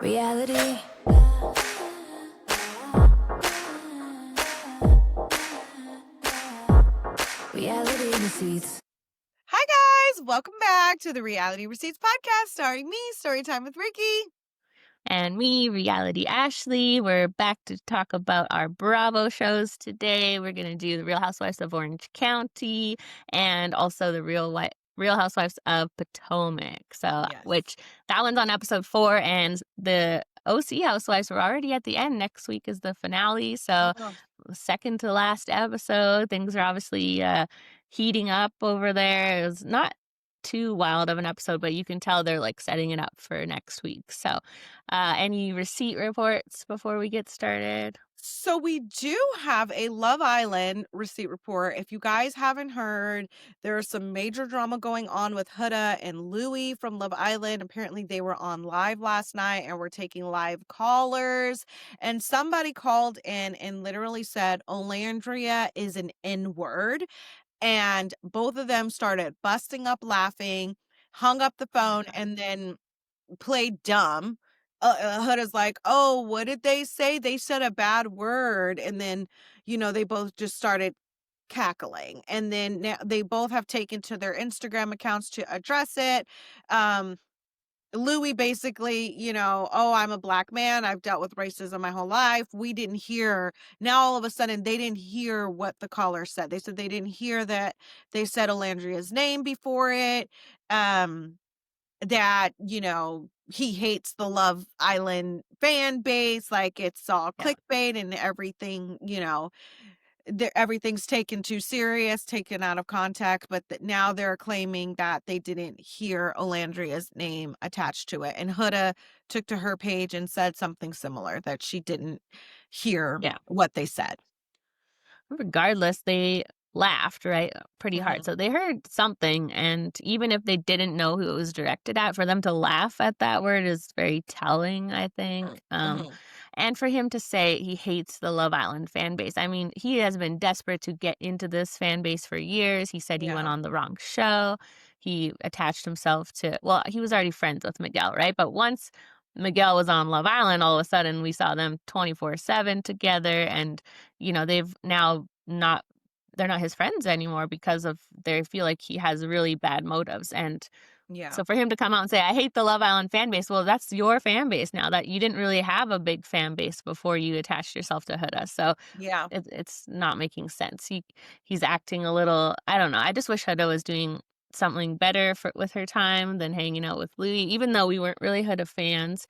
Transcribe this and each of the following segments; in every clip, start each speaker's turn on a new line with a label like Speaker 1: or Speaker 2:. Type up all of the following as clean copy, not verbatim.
Speaker 1: Reality. Reality receipts.
Speaker 2: Hi guys, welcome back to the Reality Receipts podcast starring me, Storytime with Ricky.
Speaker 3: And me, Reality Ashley. We're back to talk about our Bravo shows today. We're going to do the Real Housewives of Orange County and also the Real Housewives of Potomac. So,
Speaker 2: Yes.
Speaker 3: which that one's on episode 4, and the OC Housewives were already at the end. Next week is the finale. So, second to last episode. Things are obviously heating up over there. It was not too wild of an episode, but you can tell they're like setting it up for next week. So, any receipt reports before we get started?
Speaker 2: So we do have a Love Island receipt report. If you guys haven't heard, there's some major drama going on with Huda and Louie from Love Island. Apparently they were on live last night and were taking live callers. And somebody called in and literally said, Olandria is an N-word. And both of them started busting up laughing, hung up the phone, and then played dumb. Huda's like, oh, what did they say? They said a bad word. And then, they both just started cackling. And then now they both have taken to their Instagram accounts to address it. Louis basically, oh, I'm a black man. I've dealt with racism my whole life. We didn't hear. Now, all of a sudden, they didn't hear what the caller said. They said they didn't hear that they said Olandria's name before it. That, he hates the Love Island fan base. Like it's all clickbait and everything, everything's taken too serious, taken out of context, but now they're claiming that they didn't hear Olandria's name attached to it. And Huda took to her page and said something similar, that she didn't hear what they said.
Speaker 3: Regardless, they laughed, right? Pretty hard.
Speaker 2: Mhm.
Speaker 3: So they heard something, and even if they didn't know who it was directed at, for them to laugh at that word is very telling, I think.
Speaker 2: Mhm.
Speaker 3: And for him to say he hates the Love Island fan base. I mean, he has been desperate to get into this fan base for years. He said he went on the wrong show. He attached himself to, well, he was already friends with Miguel, right? But once Miguel was on Love Island, all of a sudden we saw them 24/7 together, and they've now not they're not his friends anymore because of they feel like he has really bad motives. And so for him to come out and say, I hate the Love Island fan base, well, that's your fan base now. That you didn't really have a big fan base before you attached yourself to Huda. So it's not making sense. He's acting a little, I don't know. I just wish Huda was doing something better with her time than hanging out with Louis. Even though we weren't really Huda fans,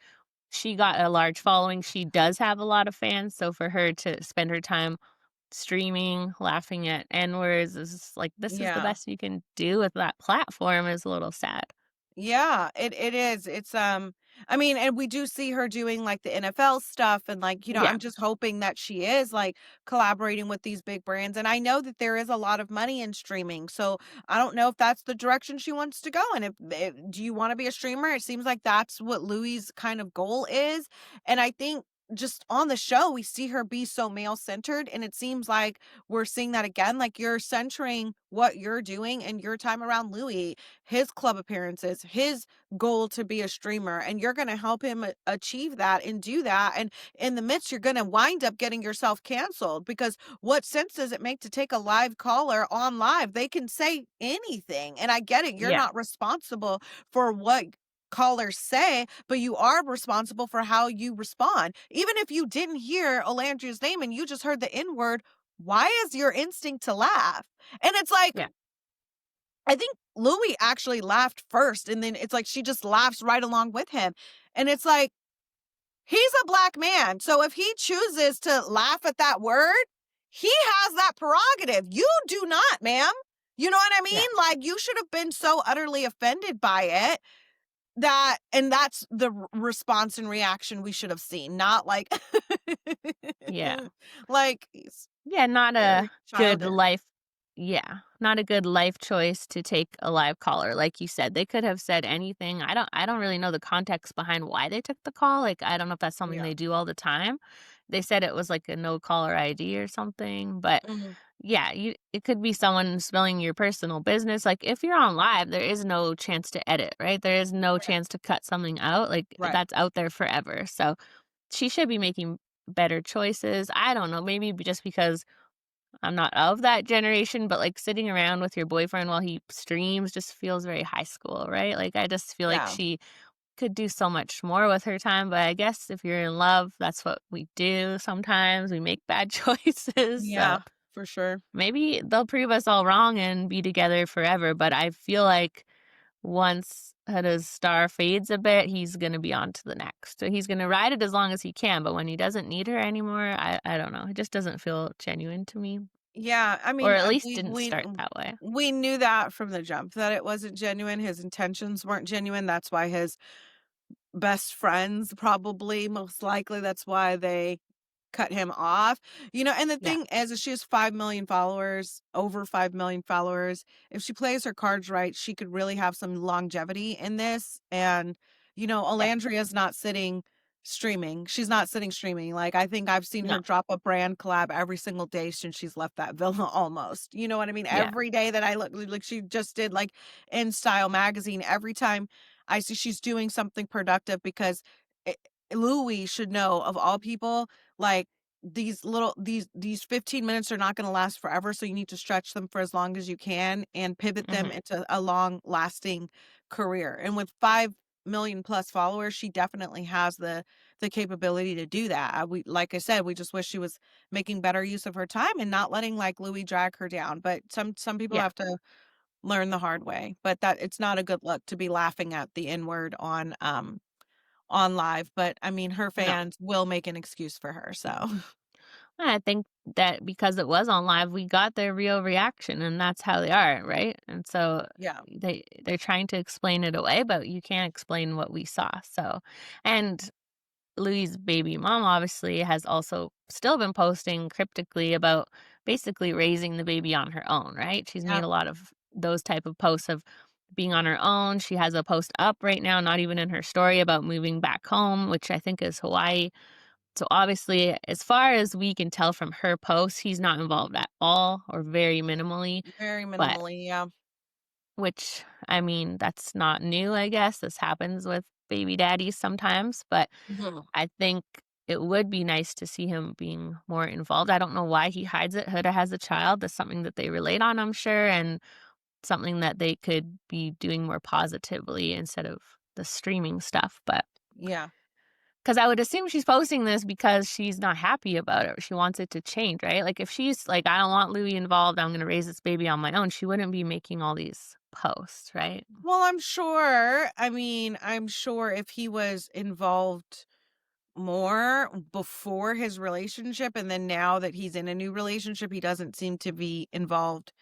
Speaker 3: she got a large following. She does have a lot of fans. So for her to spend her time streaming, laughing at N-words is like, this is the best you can do with that platform, is a little sad.
Speaker 2: Yeah, it is. It's I mean, and we do see her doing like the NFL stuff and like, I'm just hoping that she is like collaborating with these big brands. And I know that there is a lot of money in streaming. So I don't know if that's the direction she wants to go. And if do you want to be a streamer? It seems like that's what Louis' kind of goal is. And I think just on the show, we see her be so male centered. And it seems like we're seeing that again. Like you're centering what you're doing and your time around Louis, his club appearances, his goal to be a streamer, and you're going to help him achieve that and do that. And in the midst, you're going to wind up getting yourself canceled, because what sense does it make to take a live caller on live? They can say anything. And I get it. You're not responsible for what callers say, but you are responsible for how you respond. Even if you didn't hear Olandria's name and you just heard the N-word, why is your instinct to laugh? And it's like, I think Louis actually laughed first, and then it's like she just laughs right along with him. And it's like, he's a black man. So if he chooses to laugh at that word, he has that prerogative. You do not, ma'am. You know what I mean? Like, you should have been so utterly offended by it and that's the response and reaction we should have seen. Not like, like,
Speaker 3: not a good
Speaker 2: childish.
Speaker 3: life. Not a good life choice to take a live caller. Like you said, they could have said anything. I don't really know the context behind why they took the call. Like, I don't know if that's something they do all the time. they said it was like a no caller ID or something, but
Speaker 2: Mhm.
Speaker 3: yeah, it could be someone spilling your personal business. Like if you're on live, there is no chance to edit, right? There is no
Speaker 2: Right.
Speaker 3: chance to cut something out. Like
Speaker 2: Right.
Speaker 3: that's out there forever. So she should be making better choices. I don't know, maybe just because I'm not of that generation, but like sitting around with your boyfriend while he streams just feels very high school, right? Like I just feel like
Speaker 2: Yeah.
Speaker 3: she could do so much more with her time, but I guess if you're in love, that's what we do sometimes. We make bad choices. So
Speaker 2: Yeah, for sure.
Speaker 3: maybe they'll prove us all wrong and be together forever. But I feel like once Huda's star fades a bit, he's gonna be on to the next. So he's gonna ride it as long as he can, but when he doesn't need her anymore, I don't know. It just doesn't feel genuine to me.
Speaker 2: Yeah, I
Speaker 3: Or
Speaker 2: mean,
Speaker 3: at least
Speaker 2: we
Speaker 3: didn't
Speaker 2: we
Speaker 3: start that way.
Speaker 2: we knew that from the jump that it wasn't genuine. His intentions weren't genuine. That's why his best friends probably most likely that's why they cut him off. And the
Speaker 3: Yeah.
Speaker 2: thing is she has 5 million followers, over 5 million followers. If she plays her cards right, she could really have some longevity in this. And,
Speaker 3: Yeah.
Speaker 2: Alandria's not sitting streaming. She's not sitting streaming. Like, I think I've seen
Speaker 3: No.
Speaker 2: her drop a brand collab every single day since she's left that villa almost. You know what I mean?
Speaker 3: Yeah.
Speaker 2: Every day that I look, like she just did like in Style magazine. Every time I see she's doing something productive because it, Louis should know of all people, like these 15 minutes are not going to last forever, so you need to stretch them for as long as you can and pivot them
Speaker 3: Mhm.
Speaker 2: into a long lasting career. And with 5 million plus followers, she definitely has the capability to do that. We like I said, we just wish she was making better use of her time and not letting like Louis drag her down. But some people
Speaker 3: Yeah.
Speaker 2: have to learn the hard way. But that it's not a good look to be laughing at the N word on live. But I mean, her
Speaker 3: No.
Speaker 2: fans will make an excuse for her. So
Speaker 3: I think that because it was on live, we got their real reaction, and that's how they are, right? And so
Speaker 2: yeah.
Speaker 3: they're trying to explain it away, but you can't explain what we saw. So, and Louis' baby mom obviously has also still been posting cryptically about basically raising the baby on her own, right? She's
Speaker 2: Yeah.
Speaker 3: made a lot of those type of posts of being on her own. She has a post up right now, not even in her story, about moving back home, which I think is Hawaii. So obviously, as far as we can tell from her posts, he's not involved at all or very minimally,
Speaker 2: Very
Speaker 3: but
Speaker 2: minimally, yeah.
Speaker 3: which I mean, that's not new, I guess. This happens with baby daddies sometimes, but
Speaker 2: Mhm.
Speaker 3: I think it would be nice to see him being more involved. I don't know why he hides it. Huda has a child. That's something that they relate on, I'm sure, and something that they could be doing more positively instead of the streaming stuff. But
Speaker 2: Yeah.
Speaker 3: because I would assume she's posting this because she's not happy about it. She wants it to change, right? Like if she's like, I don't want Louis involved, I'm going to raise this baby on my own, she wouldn't be making all these posts, right?
Speaker 2: Well, I'm sure if he was involved more before his relationship and then now that he's in a new relationship, he doesn't seem to be involved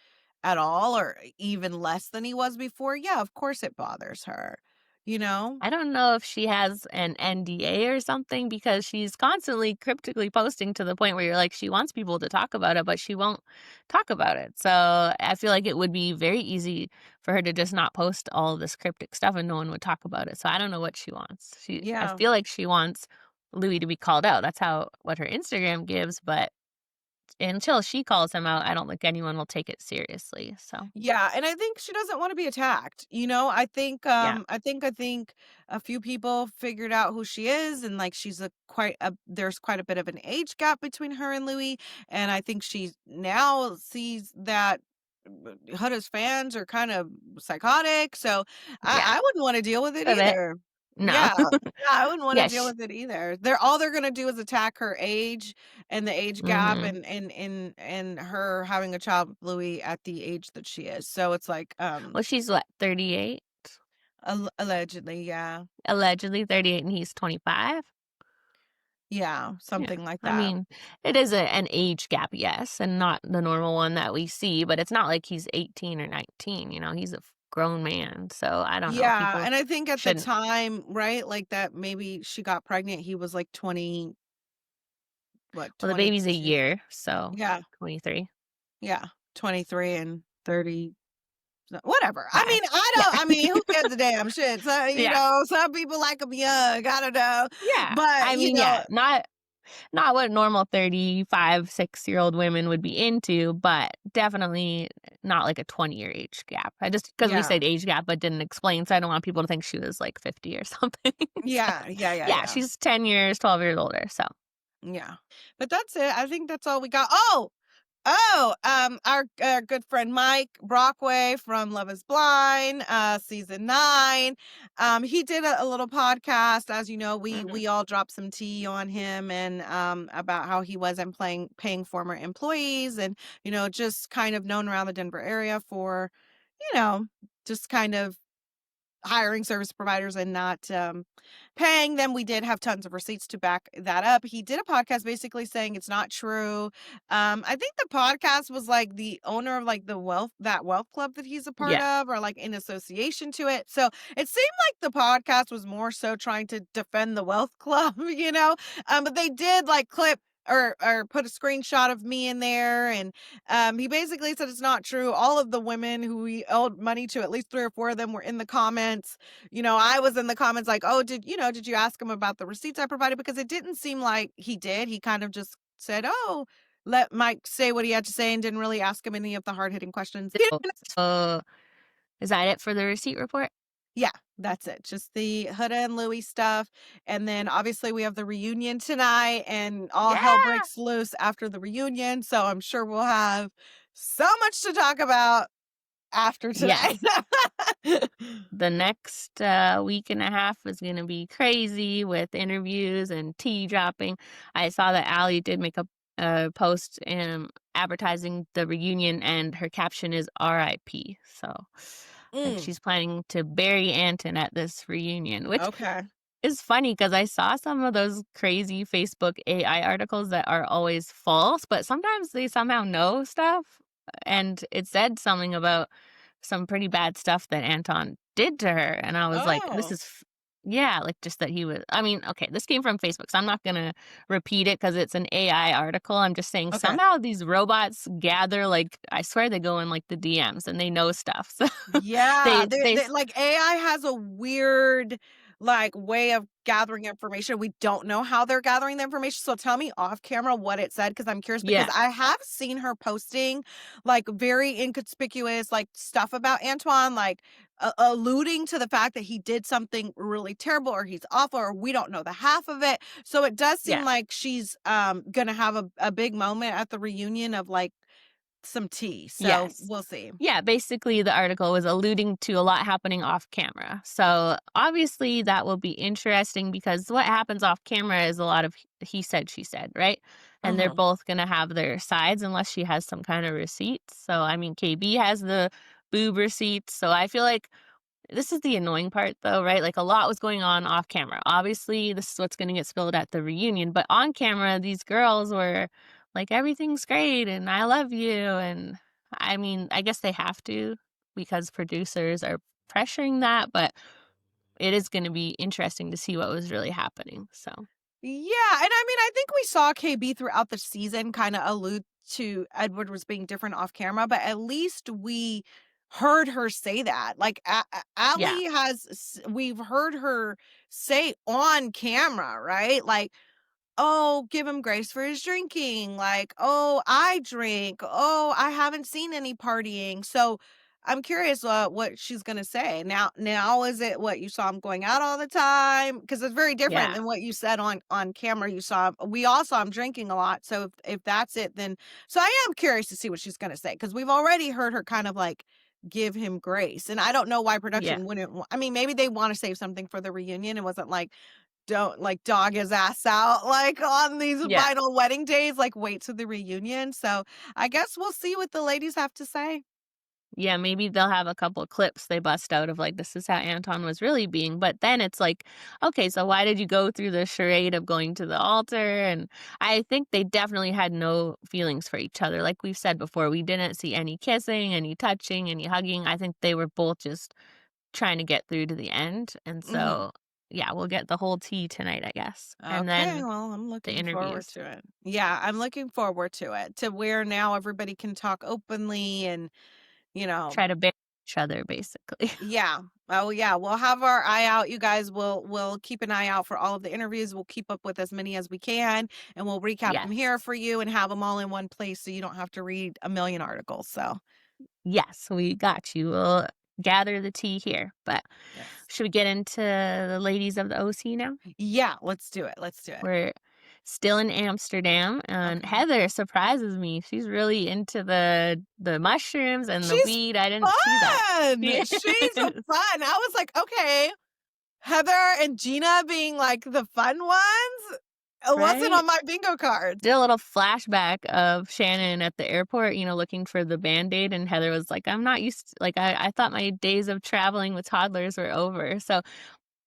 Speaker 2: at all or even less than he was before. Yeah, of course it bothers her, you know?
Speaker 3: I don't know if she has an NDA or something because she's constantly cryptically posting to the point where you're like, she wants people to talk about it, but she won't talk about it. So I feel like it would be very easy for her to just not post all of this cryptic stuff and no one would talk about it. So I don't know what she wants. I
Speaker 2: Yeah.
Speaker 3: feel like she wants Louis to be called out. That's what her Instagram gives, but until she calls him out, I don't think anyone will take it seriously. So
Speaker 2: Yeah, and I think she doesn't wanna be attacked,
Speaker 3: yeah,
Speaker 2: I think a few people figured out who she is and, like, she's a quite a there's quite a bit of an age gap between her and Louis, and I think she now sees that Huda's fans are kind of psychotic, so
Speaker 3: yeah,
Speaker 2: I wouldn't wanna deal with it
Speaker 3: a bit.
Speaker 2: either.
Speaker 3: No.
Speaker 2: Yeah. Yeah, I wouldn't wanna
Speaker 3: Yeah.
Speaker 2: deal with it either. They're gonna do is attack her age and the age gap
Speaker 3: Mhm.
Speaker 2: and her having a child with Louis at the age that she is. So it's like,
Speaker 3: Well, she's what, 38?
Speaker 2: allegedly, yeah.
Speaker 3: Allegedly 38 and he's 25?
Speaker 2: Yeah,
Speaker 3: Yeah.
Speaker 2: something like
Speaker 3: I
Speaker 2: that.
Speaker 3: mean, it is an age gap, yes, and not the normal one that we see, but it's not like he's 18 or 19, he's a grown man. So I don't know.
Speaker 2: Yeah,
Speaker 3: People
Speaker 2: and I think at the
Speaker 3: shouldn't.
Speaker 2: time, right, like that maybe she got pregnant, he was like
Speaker 3: Well, the baby's a
Speaker 2: 22?
Speaker 3: year, so
Speaker 2: Yeah,
Speaker 3: 23.
Speaker 2: yeah, 23 and 30. Whatever.
Speaker 3: Five.
Speaker 2: I mean, who gives a damn shit? So,
Speaker 3: Yeah.
Speaker 2: some people like them young. I don't know.
Speaker 3: Yeah.
Speaker 2: But,
Speaker 3: I mean, yeah, not not what normal 35, 6-year-old women would be into, but definitely not like a 20-year age gap. I just because we
Speaker 2: Yeah.
Speaker 3: said age gap but didn't explain, so I don't want people to think she was like 50 or something. So,
Speaker 2: Yeah, yeah, yeah,
Speaker 3: yeah,
Speaker 2: yeah.
Speaker 3: she's 10 years, 12 years older, so.
Speaker 2: Yeah. But that's it. I think that's all we got. Our good friend Mike Brockway from Love Is Blind, season 9. He did a little podcast. As you know, we all dropped some tea on him and about how he wasn't paying former employees and, just kind of known around the Denver area for, just kind of hiring service providers and not paying them. We did have tons of receipts to back that up. He did a podcast basically saying it's not true. I think the podcast was like the owner of like that wealth club that he's a part
Speaker 3: Yeah.
Speaker 2: of or like in association to it. So it seemed like the podcast was more so trying to defend the wealth club, but they did like clip or put a screenshot of me in there and he basically said it's not true. All of the women who he owed money to, at least 3 or 4 of them were in the comments. I was in the comments like, "Oh, did you ask him about the receipts I provided?" Because it didn't seem like he did. He kind of just said, "Oh, let Mike say what he had to say," and didn't really ask him any of the hard-hitting questions.
Speaker 3: So, is that it for the receipt report?
Speaker 2: Yeah, that's it. Just the Huda and Louie stuff. And then obviously we have the reunion tonight and all hell
Speaker 3: Yeah!
Speaker 2: breaks loose after the reunion. So I'm sure we'll have so much to talk about after tonight.
Speaker 3: Yes. The next week and a half is going to be crazy with interviews and tea dropping. I saw that Allie did make a post advertising the reunion, and her caption is RIP. So, like,
Speaker 2: Mm,
Speaker 3: she's planning to bury Anton at this reunion, which
Speaker 2: okay.
Speaker 3: is funny because I saw some of those crazy Facebook AI articles that are always false, but sometimes they somehow know stuff. And it said something about some pretty bad stuff that Anton did to her. And I was like, this
Speaker 2: Oh,
Speaker 3: is, yeah, like just that he was, I mean, okay, this came from Facebook, so I'm not going to repeat it because it's an AI article. I'm just saying
Speaker 2: okay.
Speaker 3: somehow these robots gather, like, I swear they go in like the DMs and they know stuff. So
Speaker 2: Yeah,
Speaker 3: they,
Speaker 2: like AI has a weird like way of gathering information. We don't know how they're gathering the information. So tell me off camera what it said because I'm curious because
Speaker 3: yeah,
Speaker 2: I have seen her posting like very inconspicuous like stuff about Antoine, like alluding to the fact that he did something really terrible or he's awful or we don't know the half of it. So it does seem
Speaker 3: yeah.
Speaker 2: like she's gonna have a big moment at the reunion of like some tea. So
Speaker 3: Yes.
Speaker 2: we'll see.
Speaker 3: Yeah, basically the article was alluding to a lot happening off camera. So obviously that will be interesting because what happens off camera is a lot of he said, she said, right? And they're
Speaker 2: Uh-huh.
Speaker 3: both going to have their sides unless she has some kind of receipts. So, I mean, KB has the boob receipts. So I feel like this is the annoying part though, right? Like a lot was going on off camera. Obviously, this is what's going to get spilled at the reunion, but on camera, these girls were like, everything's great and I love you. And I mean, I guess they have to because producers are pressuring that, but it is going to be interesting to see what was really happening. So,
Speaker 2: Yeah, and I mean, I think we saw KB throughout the season kind of allude to Edward was being different off camera, but at least we heard her say that. Like
Speaker 3: yeah,
Speaker 2: Allie we've heard her say on camera, right? Like, oh, give him grace for his drinking. Like, oh, I drink. Oh, I haven't seen any partying. So I'm curious what she's gonna say. Now is it what you saw him going out all the time? Because it's very different
Speaker 3: yeah,
Speaker 2: than what you said on camera. We all saw him drinking a lot. So if that's it, then so I am curious to see what she's gonna say because we've already heard her kind of like give him grace. And I don't know why
Speaker 3: yeah,
Speaker 2: production wouldn't I mean, maybe they want to save something for the reunion. It wasn't like don't like dog his ass out like on these
Speaker 3: yeah.
Speaker 2: final wedding days, like wait to the reunion. So I guess we'll see what the ladies have to say.
Speaker 3: Yeah, maybe they'll have a couple clips they bust out of like, this is how Anton was really being. But then it's like, okay, so why did you go through the charade of going to the altar? And I think they definitely had no feelings for each other. Like we've said before, we didn't see any kissing, any touching, any hugging. I think they were both just trying to get through to the end. And
Speaker 2: Hmm.
Speaker 3: so, yeah, we'll get the whole tea tonight, I guess. And
Speaker 2: Okay,
Speaker 3: then
Speaker 2: well, I'm
Speaker 3: the
Speaker 2: looking forward
Speaker 3: interviews.
Speaker 2: to it. Yeah, I'm looking forward to it to where now everybody can talk openly and, you know,
Speaker 3: Try to bear. each other, basically.
Speaker 2: Yeah. Oh yeah. We'll have our eye out. You guys will keep an eye out for all of the interviews. We'll keep up with as many as we can, and we'll recap them
Speaker 3: Yes.
Speaker 2: here for you and have them all in one place so you don't have to read a million articles. So
Speaker 3: Yes, we got you. We'll gather the tea here. But
Speaker 2: yes.
Speaker 3: should we get into the ladies of the OC now?
Speaker 2: Yeah, let's do it. Let's do it.
Speaker 3: We're still in Amsterdam, and
Speaker 2: Okay.
Speaker 3: Heather surprises me. She's really into the mushrooms and the
Speaker 2: She's
Speaker 3: weed. I didn't see that.
Speaker 2: fun.
Speaker 3: She
Speaker 2: She's a
Speaker 3: is,
Speaker 2: fun. I was like, okay, Heather and Gina being like the fun ones. It wasn't
Speaker 3: right?
Speaker 2: on my bingo card.
Speaker 3: Did a little flashback of Shannon at the airport, looking for the Band-Aid, and Heather was like, I'm not used to, like, I thought my days of traveling with toddlers were over. So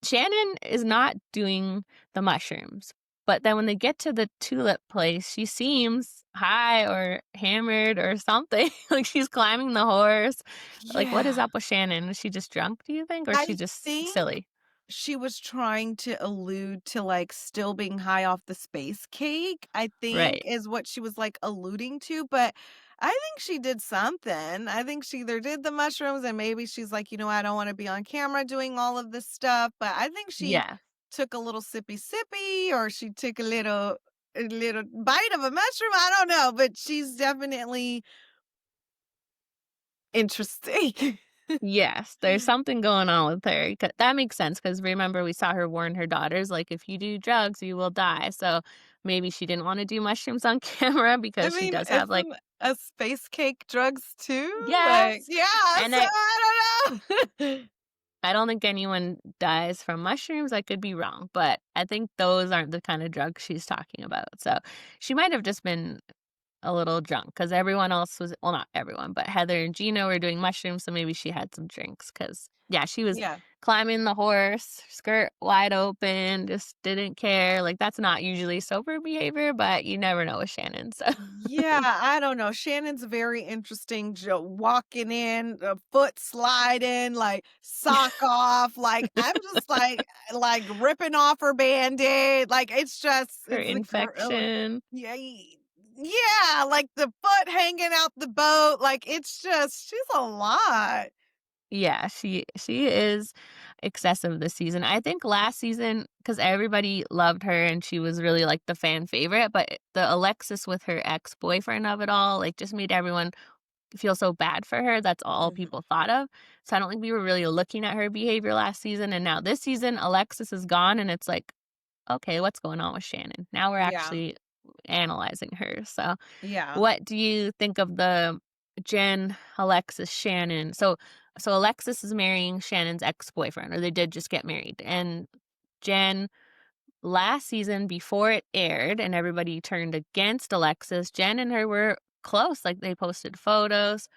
Speaker 3: Shannon is not doing the mushrooms. But then when they get to the tulip place, she seems high or hammered or something. Like she's climbing the horse. Like, what is
Speaker 2: Yeah.
Speaker 3: up with Shannon? Is she just drunk, do you think? Or is she
Speaker 2: I
Speaker 3: just
Speaker 2: think
Speaker 3: silly?
Speaker 2: she was trying to allude to like still being high off the space cake, I think
Speaker 3: Right.
Speaker 2: is what she was like alluding to. But I think she did something. I think she either did the mushrooms and maybe she's like, I don't want to be on camera doing all of this stuff. But I think she
Speaker 3: Yeah.
Speaker 2: took a little sippy or she took a little bite of a mushroom. I don't know, but she's definitely interesting.
Speaker 3: Yes, there's something going on with her. That makes sense because remember, we saw her warn her daughters, like, if you do drugs, you will die. So maybe she didn't want to do mushrooms on camera
Speaker 2: I
Speaker 3: because she
Speaker 2: mean,
Speaker 3: does have, like,
Speaker 2: isn't a space cake drugs too? Like,
Speaker 3: yes.
Speaker 2: yeah,
Speaker 3: And
Speaker 2: so I don't know.
Speaker 3: I don't think anyone dies from mushrooms. I could be wrong, but I think those aren't the kind of drugs she's talking about. So she might have just been a little drunk because everyone else was, well, not everyone, but Heather and Gina were doing mushrooms. So maybe she had some drinks because, yeah, she was
Speaker 2: Yeah.
Speaker 3: climbing the horse, skirt wide open, just didn't care. Like, that's not usually sober behavior, but you never know with Shannon. So,
Speaker 2: Yeah, I don't know. Shannon's very interesting. Walking in, foot sliding, like sock off. Like I'm just like ripping off her band-aid. Like
Speaker 3: her
Speaker 2: it's the
Speaker 3: infection.
Speaker 2: yeah, yeah, like the foot hanging out the boat. Like she's a lot.
Speaker 3: Yeah, she is excessive this season. I think last season, because everybody loved her and she was really like the fan favorite, but the Alexis with her ex-boyfriend of it all, like, just made everyone feel so bad for her. That's all
Speaker 2: Mhm.
Speaker 3: people thought of. So I don't think we were really looking at her behavior last season. And now this season, Alexis is gone, and it's like, okay, what's going on with Shannon? Now we're
Speaker 2: Yeah,
Speaker 3: actually analyzing her. So
Speaker 2: yeah.
Speaker 3: what do you think of the Jen, Alexis, Shannon? So Alexis is marrying Shannon's ex-boyfriend, or they did just get married. And Jen, last season before it aired and everybody turned against Alexis, Jen and her were close. Like, they posted photos,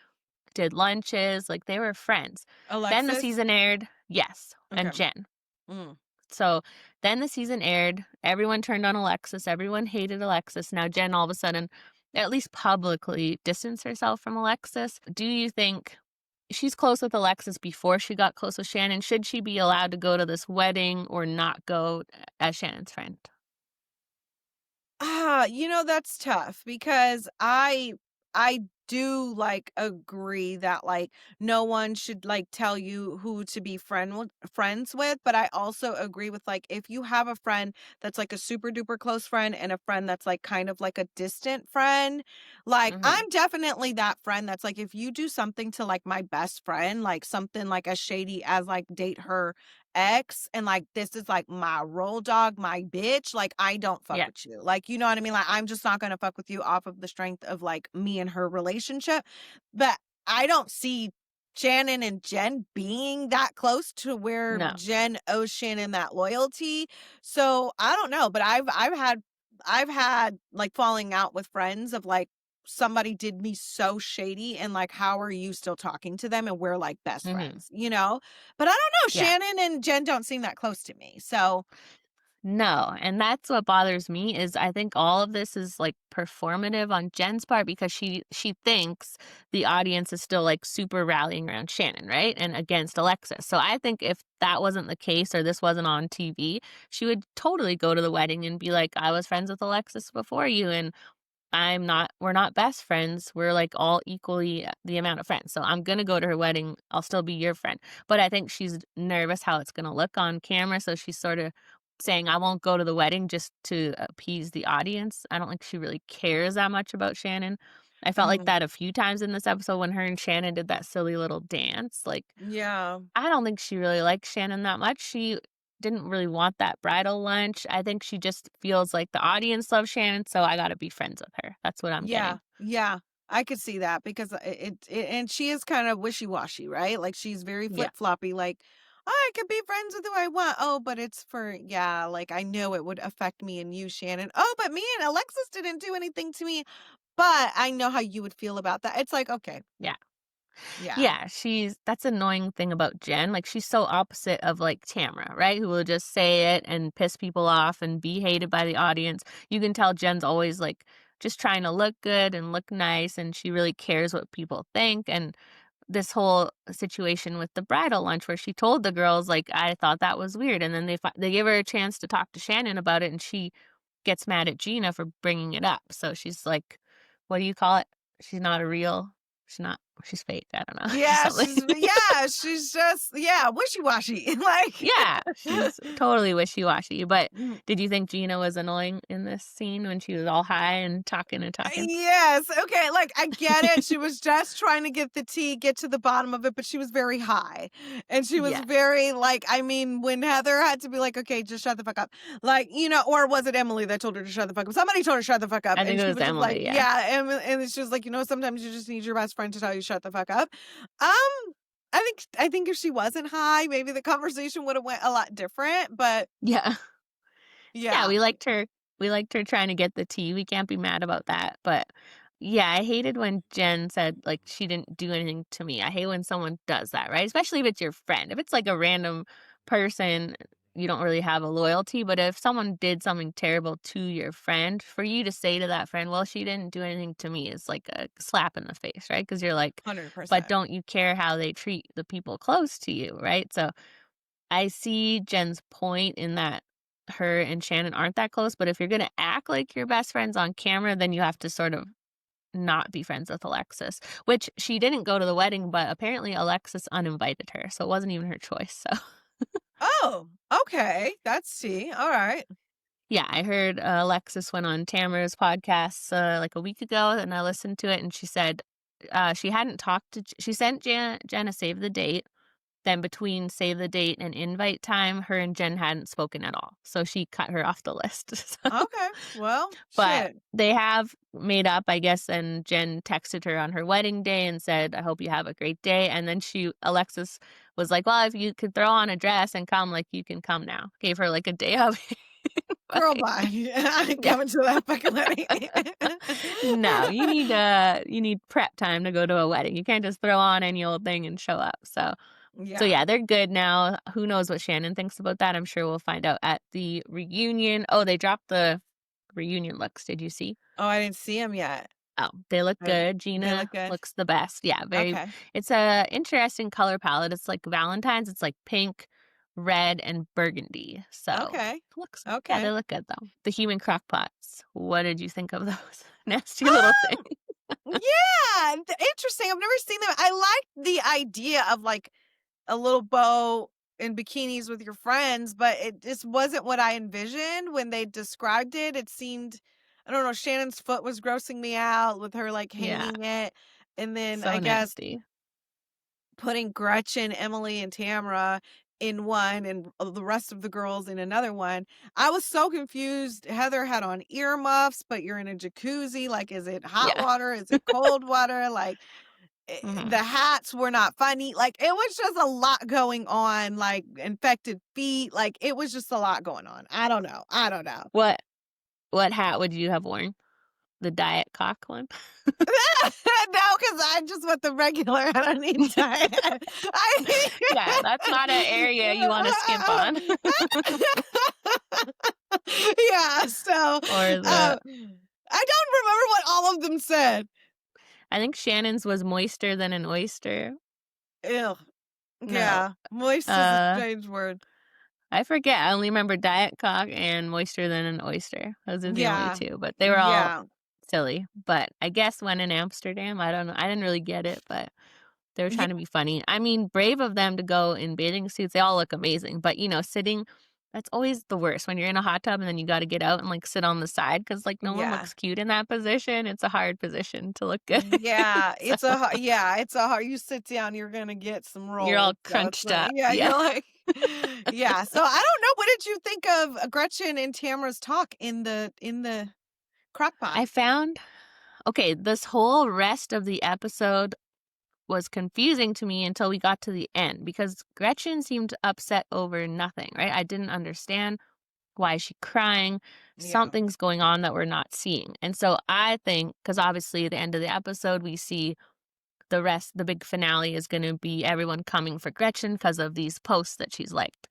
Speaker 3: did lunches, like they were friends. Then the
Speaker 2: Alexis?
Speaker 3: season aired, yes, and
Speaker 2: Okay.
Speaker 3: Jen.
Speaker 2: Mm.
Speaker 3: So then the season aired. Everyone turned on Alexis. Everyone hated Alexis. Now Jen all of a sudden, at least publicly, distanced herself from Alexis. Do you think she's close with Alexis before she got close with Shannon? Should she be allowed to go to this wedding or not go as Shannon's friend?
Speaker 2: That's tough because I do like agree that like no one should like tell you who to be friends with, but I also agree with like if you have a friend that's like a super duper close friend and a friend that's like kind of like a distant friend, like
Speaker 3: Mhm.
Speaker 2: I'm definitely that friend that's like if you do something to like my best friend, like something like as shady as like date her ex and like this is like my roll dog, my bitch, like I don't fuck
Speaker 3: Yeah.
Speaker 2: with you. Like you know what I mean? Like I'm just not gonna fuck with you off of the strength of like me and her relationship. But I don't see Shannon and Jen being that close to where
Speaker 3: No.
Speaker 2: Jen owes Shannon that loyalty. So I don't know, but I've had like falling out with friends of like somebody did me so shady and like how are you still talking to them and we're like best
Speaker 3: Mhm.
Speaker 2: friends. But I don't know,
Speaker 3: Yeah.
Speaker 2: Shannon and Jen don't seem that close to me. So
Speaker 3: No, and that's what bothers me is I think all of this is like performative on Jen's part because she thinks the audience is still like super rallying around Shannon, right? And against Alexis. So I think if that wasn't the case or this wasn't on TV, she would totally go to the wedding and be like, I was friends with Alexis before you, and we're not best friends. We're like all equally the amount of friends. So I'm gonna go to her wedding. I'll still be your friend. But I think she's nervous how it's gonna look on camera. So she's sort of saying, I won't go to the wedding just to appease the audience. I don't think she really cares that much about Shannon. I felt like
Speaker 2: Mhm.
Speaker 3: that a few times in this episode when her and Shannon did that silly little dance. Like,
Speaker 2: Yeah.
Speaker 3: I don't think she really likes Shannon that much. She didn't really want that bridal lunch. I think she just feels like the audience loves Shannon, so I gotta be friends with her. That's what I'm
Speaker 2: Yeah.
Speaker 3: getting.
Speaker 2: Yeah. I could see that because and she is kind of wishy-washy, right? Like she's very
Speaker 3: Yeah.
Speaker 2: flip-floppy, like, oh, I could be friends with who I want. Oh, but it's for, yeah, like I know it would affect me and you, Shannon. Oh, but me and Alexis didn't do anything to me, but I know how you would feel about that. It's like, okay,
Speaker 3: Yeah.
Speaker 2: yeah,
Speaker 3: Yeah, that's annoying thing about Jen. Like she's so opposite of like Tamara, right? Who will just say it and piss people off and be hated by the audience. You can tell Jen's always like just trying to look good and look nice and she really cares what people think. And this whole situation with the bridal lunch where she told the girls like I thought that was weird, and then they give her a chance to talk to Shannon about it, and she gets mad at Gina for bringing it up. So she's like, what do you call it? She's not a real. She's not. She's fake. I don't know. She's something.
Speaker 2: she's just, yeah, wishy-washy. Like,
Speaker 3: Yeah, she's totally wishy-washy. But
Speaker 2: mm,
Speaker 3: did you think Gina was annoying in this scene when she was all high and talking and talking?
Speaker 2: yes, okay, like I get it. She was just trying to get the tea, get to the bottom of it, but she was very high. And she was
Speaker 3: Yeah,
Speaker 2: very like, I mean, when Heather had to be like, okay, just shut the fuck up. Like, or was it Emily that told her to shut the fuck up? Somebody told her to shut the fuck up.
Speaker 3: I
Speaker 2: And
Speaker 3: think it
Speaker 2: she
Speaker 3: was
Speaker 2: was just like,
Speaker 3: Emily. Yeah,
Speaker 2: yeah. And she was like, sometimes you just need your best friend to tell you shut the fuck up. Um, I think if she wasn't high, maybe the conversation would have went a lot different. But
Speaker 3: yeah. Yeah,
Speaker 2: yeah,
Speaker 3: we liked her. We liked her trying to get the tea. We can't be mad about that. But yeah, I hated when Jen said like she didn't do anything to me. I hate when someone does that, right? Especially if it's your friend. If it's like a random person, you don't really have a loyalty. But if someone did something terrible to your friend, for you to say to that friend, well, she didn't do anything to me, is like a slap in the face, right? Because you're like, but
Speaker 2: 100%.
Speaker 3: don't you care how they treat the people close to you, right? So I see Jen's point in that her and Shannon aren't that close, but if you're gonna act like you're best friends on camera, then you have to sort of not be friends with Alexis, which she didn't go to the wedding, but apparently Alexis uninvited her, so it wasn't even her choice, so
Speaker 2: Oh, okay. That's tea. All right.
Speaker 3: yeah, I heard, Alexis went on Tamara's podcast, like a week ago, and I listened to it, and she said, she hadn't talked to J she sent Jen a save the date. Then between save the date and invite time, her and Jen hadn't spoken at all, so she cut her off the list. So
Speaker 2: Okay. Well,
Speaker 3: but
Speaker 2: shit.
Speaker 3: they have made up, I guess, and Jen texted her on her wedding day and said, "I hope you have a great day." And then Alexis was like, "Well, if you could throw on a dress and come, like, you can come now." Gave her, like, a day of
Speaker 2: Girl,
Speaker 3: invite.
Speaker 2: bye. I ain't
Speaker 3: Yeah.
Speaker 2: coming to that fucking wedding.
Speaker 3: No, you need prep time to go to a wedding. You can't just throw on any old thing and show up, so
Speaker 2: Yeah.
Speaker 3: yeah, they're good now. Who knows what Shannon thinks about that? I'm sure we'll find out at the reunion. Oh, they dropped the reunion looks. Did you see?
Speaker 2: Oh, I didn't see him yet.
Speaker 3: Oh, they look good.
Speaker 2: They
Speaker 3: Gina
Speaker 2: look good.
Speaker 3: looks the best. Yeah,
Speaker 2: Okay.
Speaker 3: it's a interesting color palette. It's like Valentine's. It's like pink, red, and burgundy. So
Speaker 2: Okay.
Speaker 3: looks, yeah, they
Speaker 2: Okay.
Speaker 3: look good though. The human crockpots. What did you think of those? Nasty little
Speaker 2: Um,
Speaker 3: thing.
Speaker 2: yeah. Interesting. I've never seen them. I like the idea of like a little bow in bikinis with your friends, but it just wasn't what I envisioned when they described it. It seemed, I don't know, Shannon's foot was grossing me out with her like
Speaker 3: Yeah,
Speaker 2: hanging it. And then
Speaker 3: so
Speaker 2: I guess
Speaker 3: nasty.
Speaker 2: putting Gretchen, Emily, and Tamara in one and the rest of the girls in another one. I was so confused. Heather had on earmuffs, but you're in a jacuzzi. Like, is it hot
Speaker 3: Yeah.
Speaker 2: water? Is it cold water? Like,
Speaker 3: Hmm.
Speaker 2: the hats were not funny. Like, it was just a lot going on, like infected feet. Like, it was just a lot going on. I don't know. I don't know.
Speaker 3: What hat would you have worn? The diet cock one?
Speaker 2: No, because I just want the regular. I don't need diet. I
Speaker 3: Yeah, that's not an area you wanna skimp on.
Speaker 2: yeah. So,
Speaker 3: Or the
Speaker 2: I don't remember what all of them said.
Speaker 3: I think Shannon's was moister than an oyster.
Speaker 2: Ew.
Speaker 3: No,
Speaker 2: Yeah, moist is a
Speaker 3: uh,
Speaker 2: strange word.
Speaker 3: I forget. I only remember diet cock and moister than an oyster. Those are the only
Speaker 2: Yeah,
Speaker 3: 2, but they were all
Speaker 2: yeah.
Speaker 3: silly, but I guess when in Amsterdam, I don't know. I didn't really get it, but they were
Speaker 2: Yeah,
Speaker 3: trying to be funny. I mean, brave of them to go in bathing suits. They all look amazing, but, sitting that's always the worst when you're in a hot tub and then you gotta get out and, like, sit on the side because like, no one
Speaker 2: yeah.
Speaker 3: looks cute in that position. It's a hard position to look good.
Speaker 2: Yeah,
Speaker 3: So,
Speaker 2: it's a hard you sit down, you're gonna get some
Speaker 3: you're all
Speaker 2: rolls, so it's
Speaker 3: crunched
Speaker 2: like
Speaker 3: up.
Speaker 2: yeah,
Speaker 3: Yeah.
Speaker 2: you're like yeah, so I don't know, what did you think of Gretchen and Tamara's talk in the Crockpot?
Speaker 3: I found okay, this whole rest of the episode was confusing to me until we got to the end because Gretchen seemed upset over nothing, right? I didn't understand why is she crying?
Speaker 2: Yeah.
Speaker 3: Something's going on that we're not seeing. And so I think, because obviously at the end of the episode, we see the big finale is going to be everyone coming for Gretchen because of these posts that she's liked,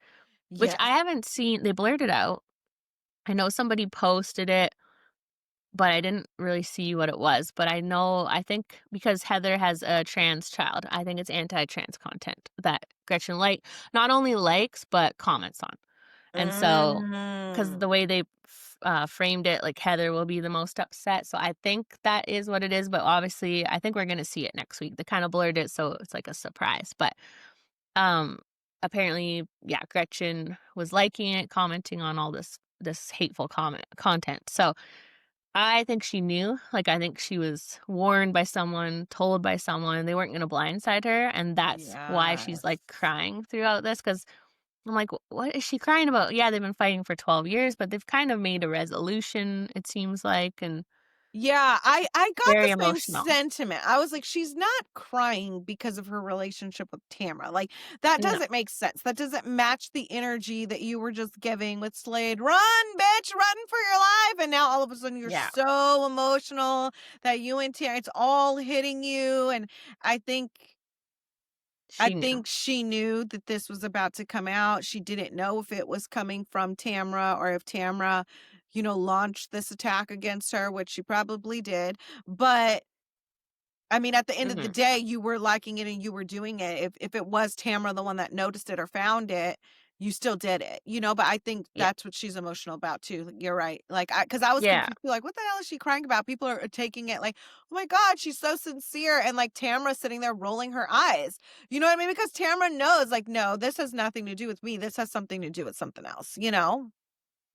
Speaker 3: which I
Speaker 2: Yes.
Speaker 3: haven't seen. They blurred it out. I know somebody posted it, but I didn't really see what it was. But I think because Heather has a trans child, I think it's anti trans content that Gretchen not only likes, but comments on. And so, because
Speaker 2: Mm.
Speaker 3: the way they framed it, like Heather will be the most upset. So I think that is what it is. But obviously, I think we're going to see it next week. They kind of blurred it, so it's like a surprise. But um, apparently, yeah, Gretchen was liking it, commenting on all this hateful content. So I think she knew. Like I think she was warned by someone, told by someone, they weren't going to blindside her, and that's why she's like
Speaker 2: Yes.
Speaker 3: crying throughout this because I'm like, What is she crying about?" Yeah, they've been fighting for 12 years, but they've kind of made a resolution, it seems like, and
Speaker 2: Yeah, I got
Speaker 3: very
Speaker 2: the same
Speaker 3: emotional.
Speaker 2: sentiment. I was like, she's not crying because of her relationship with Tamara. Like, that
Speaker 3: No.
Speaker 2: doesn't make sense. That doesn't match the energy that you were just giving with Slade. Run, bitch, run for your life. And now all of a sudden you're
Speaker 3: Yeah,
Speaker 2: so emotional that you and Tamara, it's all hitting you. And I think I
Speaker 3: she knew.
Speaker 2: think she knew that this was about to come out. She didn't know if it was coming from Tamra or if Tamra, launched this attack against her, which she probably did. But I mean, at the end of the
Speaker 3: Mhm.
Speaker 2: day, you were liking it and you were doing it. If it was Tamara, the one that noticed it or found it, you still did it. But I think
Speaker 3: Yeah.
Speaker 2: that's what she's emotional about too. Like, you're right. Like, because I was
Speaker 3: Yeah.
Speaker 2: confused, like, what the hell is she crying about? People are taking it like, oh my God, she's so sincere. And like Tamara sitting there rolling her eyes. You know what I mean? Because Tamara knows, like, no, this has nothing to do with me. This has something to do with something else?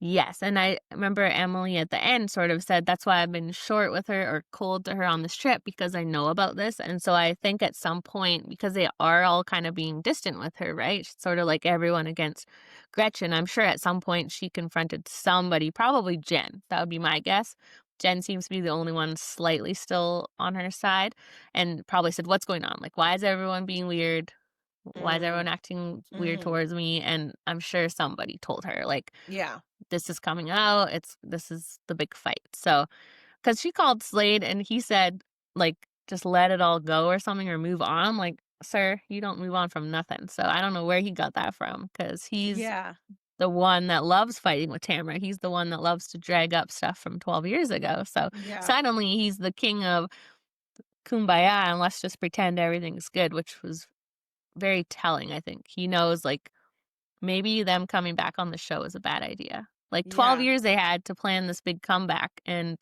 Speaker 3: Yes, and I remember Emily at the end sort of said, "That's why I've been short with her or cold to her on this trip because I know about this." And so I think at some point, because they are all kind of being distant with her, right? It's sort of like everyone against Gretchen. I'm sure at some point she confronted somebody, probably Jen. That would be my guess. Jen seems to be the only one slightly still on her side and probably said, "What's going on? Like, why is everyone being weird? Why is everyone
Speaker 2: Mm,
Speaker 3: acting weird
Speaker 2: hmm.
Speaker 3: towards me?" And I'm sure somebody told her, like,
Speaker 2: Yeah.
Speaker 3: this is coming out. This is the big fight. So, because she called Slade and he said, like, just let it all go or something or move on. I'm like, sir, you don't move on from nothing. So I don't know where he got that from because he's
Speaker 2: Yeah.
Speaker 3: the one that loves fighting with Tamara. He's the one that loves to drag up stuff from 12 years ago. So
Speaker 2: Yeah.
Speaker 3: suddenly he's the king of kumbaya and let's just pretend everything's good, which was very telling, I think. He knows, like, maybe them coming back on the show is a bad idea. Like 12
Speaker 2: Yeah.
Speaker 3: years they had to plan this big comeback and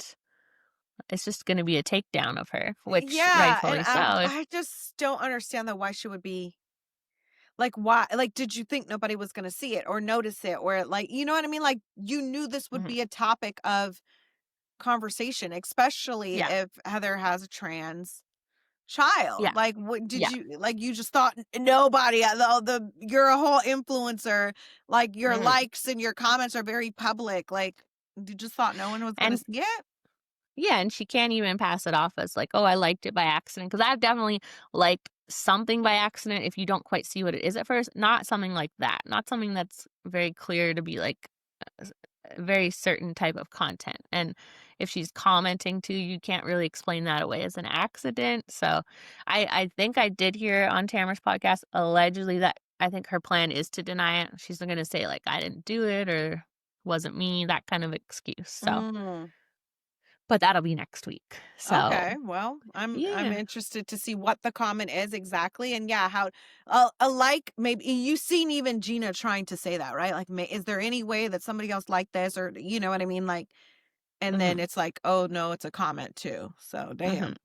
Speaker 3: it's just going to be a takedown of her, which
Speaker 2: Yeah, and
Speaker 3: rightfully
Speaker 2: I
Speaker 3: so.
Speaker 2: I just don't understand though why she would be like why like did you think nobody was going to see it or notice it or like you know what I mean like you knew this would
Speaker 3: Mhm.
Speaker 2: be a topic of conversation especially
Speaker 3: Yeah.
Speaker 2: if Heather has a trans
Speaker 3: Yeah.
Speaker 2: child like what did
Speaker 3: Yeah.
Speaker 2: you like you just thought nobody the you're a whole influencer like your
Speaker 3: Mhm.
Speaker 2: likes and your comments are very public like you just thought no one was going to
Speaker 3: And
Speaker 2: see it.
Speaker 3: yeah, and she can't even pass it off as like, "Oh, I liked it by accident." Because I've definitely liked something by accident if you don't quite see what it is at first. Not something like that. Not something that's very clear to be like a very certain type of content. And if she's commenting too, you can't really explain that away as an accident. So I think I did hear on Tamara's podcast allegedly that I think her plan is to deny it. She's not gonna say like I didn't do it or wasn't me, that kind of excuse. So
Speaker 2: Mm.
Speaker 3: but that'll be next week. So
Speaker 2: Okay, well, I'm
Speaker 3: yeah.
Speaker 2: interested to see what the comment is exactly, and yeah, how like maybe you seen even Gina trying to say that, right? Like, is there any way that somebody else like this, or you know what I mean? Like, And then it's like, oh no, it's a comment too. So damn.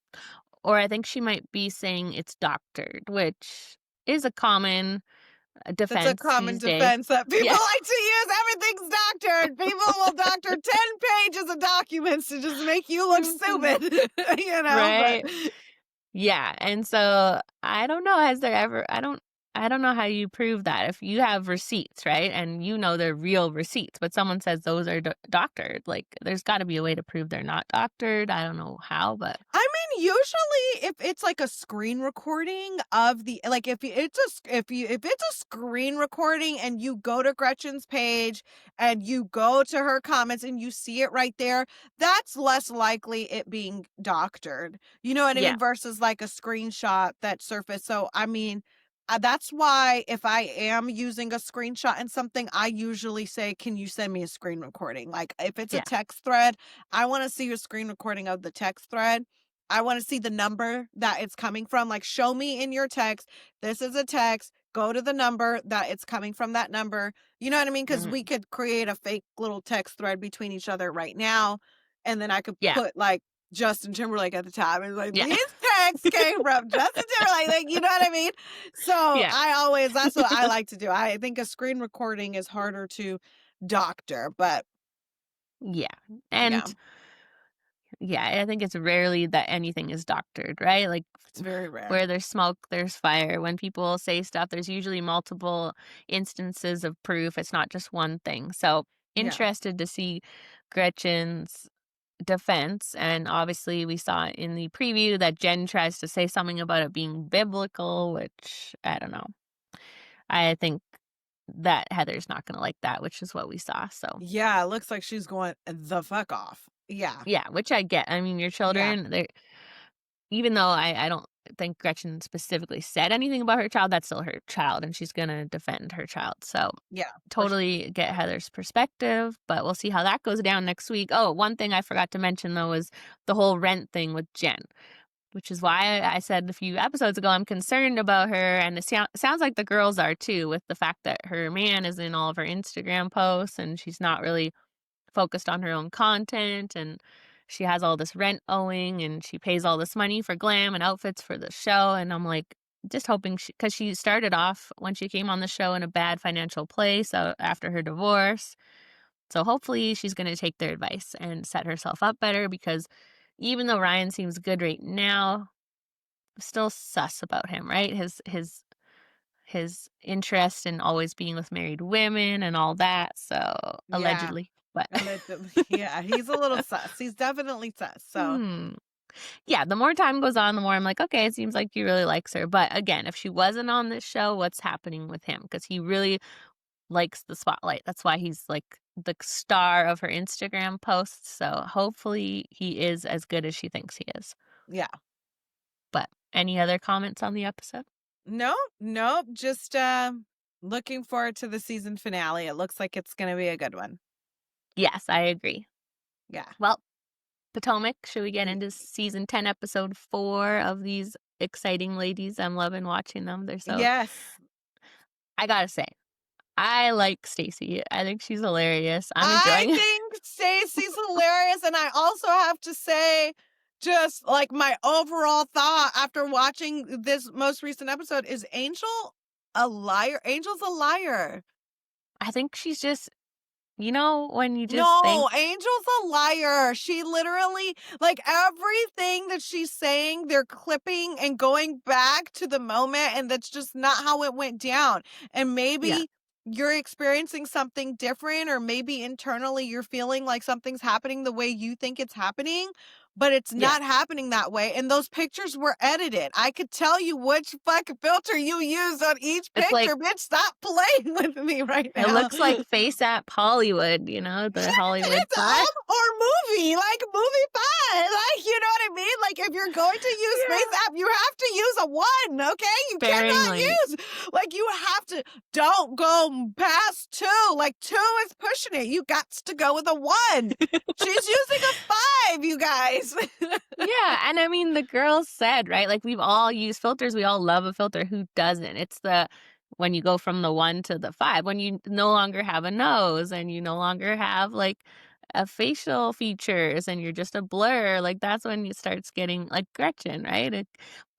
Speaker 3: Or I think she might be saying it's doctored, which is a common
Speaker 2: That's a
Speaker 3: defense
Speaker 2: common
Speaker 3: these days.
Speaker 2: defense that people
Speaker 3: Yeah.
Speaker 2: like to use. Everything's doctored. People will doctor 10 pages of documents to just make you look stupid,
Speaker 3: Right.
Speaker 2: but
Speaker 3: Yeah, and so I don't know, has there ever I don't know how you prove that if you have receipts, right? And you know they're real receipts, but someone says those are doctored. Like there's got to be a way to prove they're not doctored. I don't know how, but
Speaker 2: I mean, usually if it's like a screen recording of the like if it's a screen recording and you go to Gretchen's page and you go to her comments and you see it right there, that's less likely it being doctored. You know what I
Speaker 3: yeah.
Speaker 2: mean? Versus like a screenshot that surfaced. So I mean, that's why if I am using a screenshot and something, I usually say, can you send me a screen recording? Like if it's a
Speaker 3: Yeah.
Speaker 2: text thread, I want to see your screen recording of the text thread. I want to see the number that it's coming from. Like, show me in your text, this is a text. Go to the number that it's coming from, that number. You know what I mean? Because we could create a fake little text thread between each other right now. And then I could
Speaker 3: Yeah.
Speaker 2: put like Justin Timberlake at the top. And like,
Speaker 3: Yeah.
Speaker 2: these texts came from Justin Timberlake. Like, you know what I mean? So
Speaker 3: Yeah.
Speaker 2: that's what I like to do. I think a screen recording is harder to doctor, but
Speaker 3: Yeah.
Speaker 2: yeah.
Speaker 3: And yeah, I think it's rarely that anything is doctored, right? Like
Speaker 2: It's very rare.
Speaker 3: where there's smoke, there's fire. When people say stuff, there's usually multiple instances of proof. It's not just one thing. So
Speaker 2: Yeah.
Speaker 3: interested to see Gretchen's defense. And obviously we saw in the preview that Jen tries to say something about it being biblical, which I don't know. I think that Heather's not going to like that, which is what we saw. So
Speaker 2: Yeah, it looks like she's going the fuck off. Yeah.
Speaker 3: yeah, which I get. I mean, your children, they even though I don't think Gretchen specifically said anything about her child, that's still her child, and she's going to defend her child. So
Speaker 2: Yeah.
Speaker 3: totally get Heather's perspective, but we'll see how that goes down next week. Oh, one thing I forgot to mention, though, is the whole rent thing with Jen, which is why I said a few episodes ago I'm concerned about her, and it sounds like the girls are too, with the fact that her man is in all of her Instagram posts, and she's not really focused on her own content, and she has all this rent owing, and she pays all this money for glam and outfits for the show. And I'm like, just hoping because she started off when she came on the show in a bad financial place after her divorce. So hopefully she's going to take their advice and set herself up better, because even though Ryan seems good right now, I'm still sus about him, right? His interest in always being with married women and all that. So allegedly. But
Speaker 2: yeah, he's a little sus. He's definitely sus. So
Speaker 3: yeah, the more time goes on, the more I'm like, okay, it seems like he really likes her. But again, if she wasn't on this show, what's happening with him? Because he really likes the spotlight. That's why he's like the star of her Instagram posts. So hopefully he is as good as she thinks he is.
Speaker 2: Yeah.
Speaker 3: But any other comments on the episode?
Speaker 2: Nope. Just looking forward to the season finale. It looks like it's going to be a good one.
Speaker 3: Yes, I agree.
Speaker 2: Yeah.
Speaker 3: Well, Potomac, should we get into season 10, episode 4 of these exciting ladies? I'm loving watching them. They're so...
Speaker 2: Yes.
Speaker 3: I gotta say, I like Stacey. I think she's hilarious. I'm enjoying it.
Speaker 2: I think Stacey's hilarious. And I also have to say, just like my overall thought after watching this most recent episode, is Angel a liar? Angel's a liar.
Speaker 3: I think she's just... You know, when you just
Speaker 2: No,
Speaker 3: think...
Speaker 2: Angel's a liar. She literally, like, everything that she's saying, they're clipping and going back to the moment, and that's just not how it went down. And maybe you're experiencing something different, or maybe internally you're feeling like something's happening the way you think it's happening, but it's not happening that way. And those pictures were edited. I could tell you which fucking filter you used on each picture. Like, bitch, stop playing with me right now.
Speaker 3: It looks like Face App Hollywood, you know, the Hollywood
Speaker 2: it's
Speaker 3: Five.
Speaker 2: Or movie, like Movie 5. Like, you know what I mean? Like, if you're going to use Face App, you have to use a 1, okay? You cannot use, like, you have to, don't go past 2. Like, 2 is pushing it. You got to go with a 1. She's using a 5, you guys.
Speaker 3: Yeah, and I mean, the girls said, right, like, we've all used filters. We all love a filter. Who doesn't? It's when you go from the 1 to the 5, when you no longer have a nose and you no longer have like facial features and you're just a blur, like that's when it starts getting like Gretchen, right?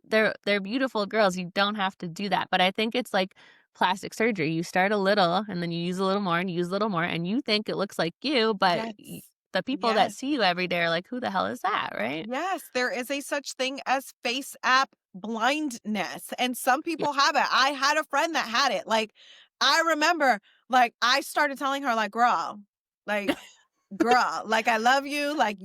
Speaker 3: They're beautiful girls. You don't have to do that. But I think it's like plastic surgery. You start a little and then you use a little more and you use a little more and you think it looks like you, but
Speaker 2: Yes.
Speaker 3: the people that
Speaker 2: Yes.
Speaker 3: see you every day are like, who the hell is that, right?
Speaker 2: Yes, there is a such thing as face app blindness, and some
Speaker 3: Yeah.
Speaker 2: people have it. I had a friend that had it. Like, I remember, like, I started telling her, like, girl, like, I love you, like,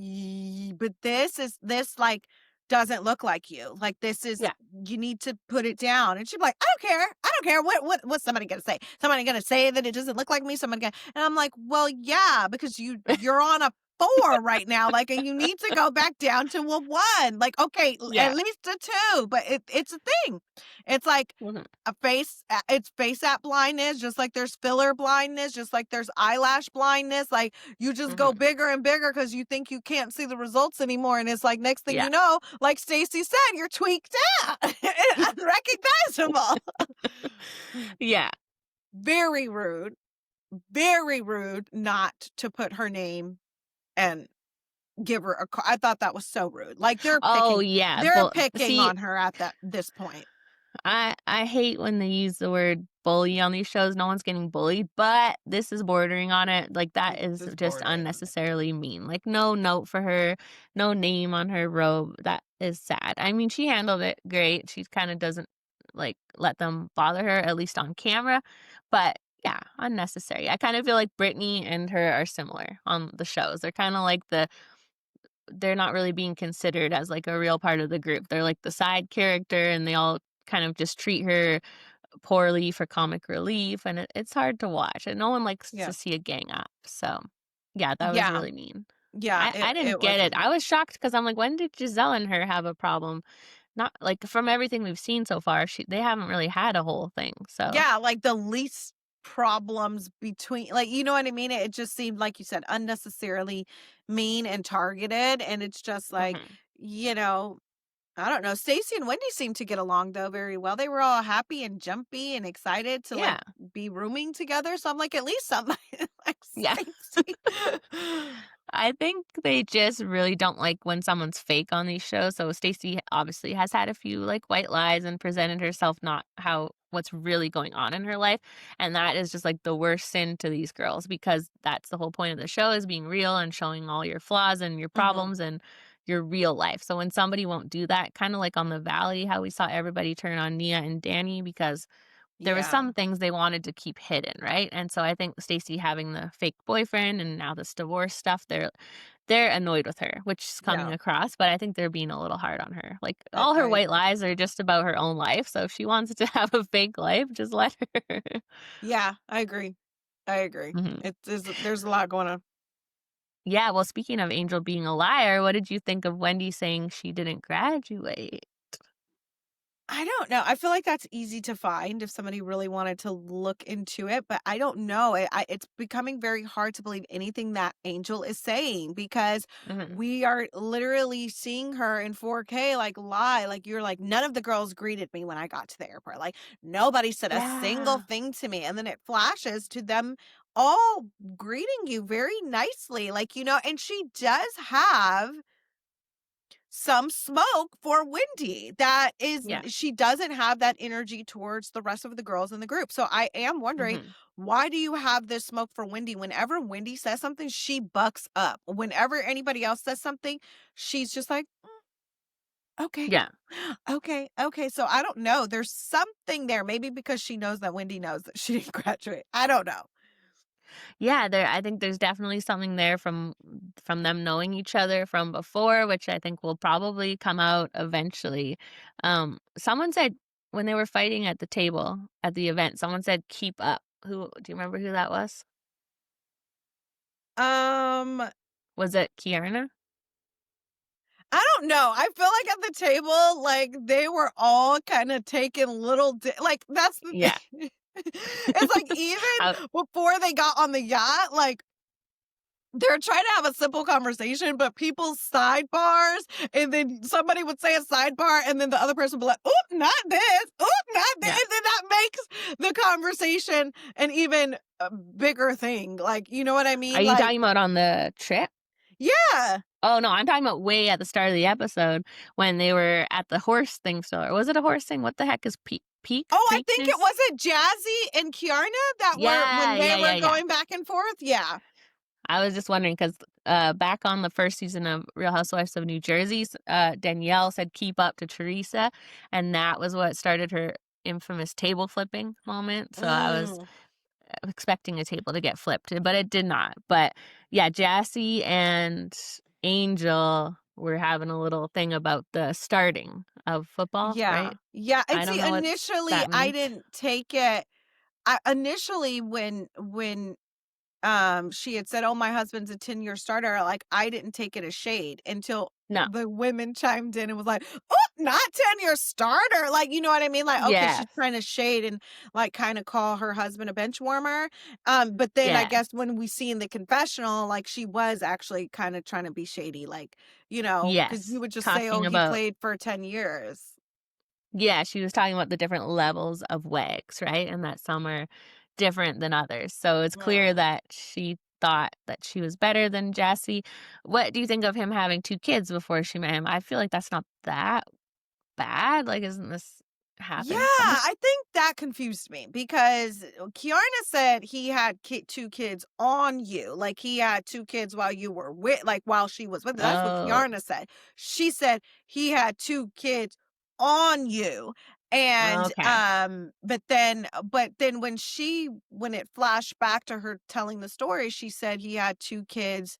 Speaker 2: but this, like, doesn't look like you. Like, this is,
Speaker 3: Yeah.
Speaker 2: you need to put it down. And she'd be like, I don't care. I don't care. What's somebody gonna say? Somebody gonna say that it doesn't look like me? Somebody gonna, and I'm like, well, yeah, because you're on a 4 right now, like, and you need to go back down to a 1. Like, okay,
Speaker 3: Yeah.
Speaker 2: at least a 2, but it's a thing. It's like
Speaker 3: Mhm.
Speaker 2: it's face app blindness, just like there's filler blindness, just like there's eyelash blindness. Like, you just go
Speaker 3: Mhm.
Speaker 2: bigger and bigger because you think you can't see the results anymore. And it's like, next thing
Speaker 3: Yeah.
Speaker 2: you know, like Stacy said, you're tweaked out and unrecognizable.
Speaker 3: Yeah.
Speaker 2: Very rude not to put her name and give her a I thought that was so rude. Like,
Speaker 3: Oh, yeah.
Speaker 2: they're
Speaker 3: But
Speaker 2: picking
Speaker 3: see,
Speaker 2: on her at this point.
Speaker 3: I hate when they use the word bully on these shows. No one's getting bullied, but this is bordering on it. Like that
Speaker 2: This
Speaker 3: is
Speaker 2: is
Speaker 3: just
Speaker 2: bordering on it.
Speaker 3: unnecessarily mean. Like no note for her, no name on her robe. That is sad. I mean, she handled it great. She kind of doesn't like let them bother her, at least on camera. But yeah, unnecessary. I kind of feel like Brittany and her are similar on the shows. They're kind of like they're not really being considered as like a real part of the group. They're like the side character and they all kind of just treat her poorly for comic relief and it's hard to watch and no one likes
Speaker 2: Yeah.
Speaker 3: to see a gang up. So yeah, that was
Speaker 2: Yeah.
Speaker 3: really mean.
Speaker 2: Yeah,
Speaker 3: I
Speaker 2: it
Speaker 3: didn't get it.
Speaker 2: wasn't.
Speaker 3: I was shocked because I'm like, when did Giselle and her have a problem? Not like from everything we've seen so far, they haven't really had a whole thing. So
Speaker 2: Yeah, like the least problems between, like, you know what I mean? It just seemed, like you said, unnecessarily mean and targeted. And it's just like,
Speaker 3: mhm.
Speaker 2: you know, I don't know. Stacy and Wendy seemed to get along though very well. They were all happy and jumpy and excited to like
Speaker 3: Yeah.
Speaker 2: be rooming together. So I'm like, at least somebody like
Speaker 3: Yeah.
Speaker 2: Stacy.
Speaker 3: I think they just really don't like when someone's fake on these shows. So Stacey obviously has had a few like white lies and presented herself not how what's really going on in her life. And that is just like the worst sin to these girls because that's the whole point of the show is being real and showing all your flaws and your
Speaker 2: Hmm.
Speaker 3: problems and your real life. So when somebody won't do that, kind of like on the Valley, how we saw everybody turn on Nia and Danny because there were
Speaker 2: Yeah.
Speaker 3: some things they wanted to keep hidden, right? And so I think Stacey having the fake boyfriend and now this divorce stuff, they're annoyed with her, which is coming
Speaker 2: Yeah.
Speaker 3: across, but I think they're being a little hard on her. Like
Speaker 2: I,
Speaker 3: all her
Speaker 2: I
Speaker 3: white
Speaker 2: agree.
Speaker 3: lies are just about her own life. So if she wants to have a fake life, just let her.
Speaker 2: Yeah, I agree. I agree.
Speaker 3: Mhm.
Speaker 2: There's a lot going on.
Speaker 3: Yeah, well, speaking of Angel being a liar, what did you think of Wendy saying she didn't graduate?
Speaker 2: I don't know. I feel like that's easy to find if somebody really wanted to look into it, but I don't know. It's becoming very hard to believe anything that Angel is saying because
Speaker 3: Mhm.
Speaker 2: we are literally seeing her in 4K like lie. Like, you're like, none of the girls greeted me when I got to the airport. Like, nobody said a single
Speaker 3: Yeah.
Speaker 2: thing to me. And then it flashes to them all greeting you very nicely. Like, and she does have some smoke for Wendy. That is,
Speaker 3: Yeah.
Speaker 2: she doesn't have that energy towards the rest of the girls in the group. So I am wondering,
Speaker 3: Mhm.
Speaker 2: why do you have this smoke for Wendy? Whenever Wendy says something, she bucks up. Whenever anybody else says something, she's just like, okay,
Speaker 3: Yeah.
Speaker 2: okay. So I don't know. There's something there. Maybe because she knows that Wendy knows that she didn't graduate. I don't know.
Speaker 3: Yeah, I think there's definitely something there from them knowing each other from before, which I think will probably come out eventually. Someone said when they were fighting at the table at the event, someone said keep up. Who do you remember who that was?
Speaker 2: Um,
Speaker 3: Was it Kiana?
Speaker 2: I don't know. I feel like at the table, like, they were all kind of taking like, that's the
Speaker 3: Yeah.
Speaker 2: thing. It's like,
Speaker 3: How
Speaker 2: even before they got on the yacht, like, they're trying to have a simple conversation, but people's sidebars, and then somebody would say a sidebar, and then the other person would be like, oop, not this, oop, not this.
Speaker 3: yeah.
Speaker 2: And then that makes the conversation an even bigger thing. Like, you know what I mean?
Speaker 3: Are you
Speaker 2: Like,
Speaker 3: talking about on the trip?
Speaker 2: yeah.
Speaker 3: Oh, no, I'm talking about way at the start of the episode when they were at the horse thing still. Or was it a horse thing? What the heck is
Speaker 2: Oh, I think it
Speaker 3: Preakness?
Speaker 2: was it Jazzy and Kiarna that were when
Speaker 3: Yeah,
Speaker 2: they
Speaker 3: yeah,
Speaker 2: were
Speaker 3: yeah, yeah.
Speaker 2: going back and forth. Yeah.
Speaker 3: I was just wondering because back on the first season of Real Housewives of New Jersey, Danielle said keep up to Teresa, and that was what started her infamous table flipping moment. So I was
Speaker 2: Mm.
Speaker 3: expecting a table to get flipped, but it did not. But yeah, Jassy and Angel were having a little thing about the starting of football,
Speaker 2: Yeah.
Speaker 3: right?
Speaker 2: Yeah. And
Speaker 3: I don't
Speaker 2: see,
Speaker 3: know what
Speaker 2: initially
Speaker 3: that
Speaker 2: I
Speaker 3: means.
Speaker 2: didn't take it. Initially when she had said, "Oh, my husband's a 10-year starter," like, I didn't take it as shade until
Speaker 3: No.
Speaker 2: the women chimed in and was like, "Oh, not 10-year starter." Like, you know what I mean? Like, okay, she's
Speaker 3: Yes.
Speaker 2: trying to shade and, like, kinda call her husband a bench warmer. But then I
Speaker 3: Yeah.
Speaker 2: guess when we see in the confessional, like, she was actually kinda trying to be shady, like, you know, because you
Speaker 3: Yes.
Speaker 2: would just say, "Oh,
Speaker 3: Talking
Speaker 2: he
Speaker 3: about
Speaker 2: played for 10 years."
Speaker 3: Yeah, she was talking about the different levels of WAGs, right? And that some are different than others. So it's clear
Speaker 2: Mm.
Speaker 3: that she thought that she was better than Jesse. What do you think of him having 2 kids before she met him? I feel like that's not that bad. Like, isn't this
Speaker 2: Yeah,
Speaker 3: happen sometimes?
Speaker 2: I think that confused me because Kiarna said he had 2 kids on you. Like he had 2 kids while you were with, like while she was with. That's what
Speaker 3: Oh,
Speaker 2: Kiarna said. She said he had 2 kids on you. And
Speaker 3: okay.
Speaker 2: but then when it flashed back to her telling the story, she said he had 2 kids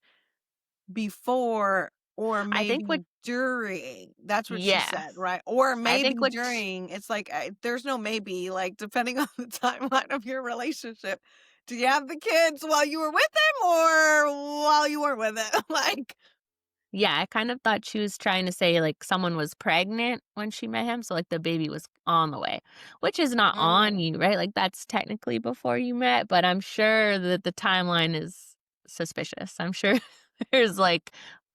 Speaker 2: before or
Speaker 3: I think what
Speaker 2: maybe during. That's what she
Speaker 3: Yes.
Speaker 2: said, right? Or
Speaker 3: I
Speaker 2: maybe
Speaker 3: think what
Speaker 2: during. It's like, there's no maybe, like, depending on the timeline of your relationship. Do you have the kids while you were with him or while you weren't with him? Like,
Speaker 3: Yeah, I kind of thought she was trying to say, like, someone was pregnant when she met him, so, like, the baby was on the way, which is not on
Speaker 2: mm,
Speaker 3: you, right? Like, that's technically before you met, but I'm sure that the timeline is suspicious. I'm sure there's, like,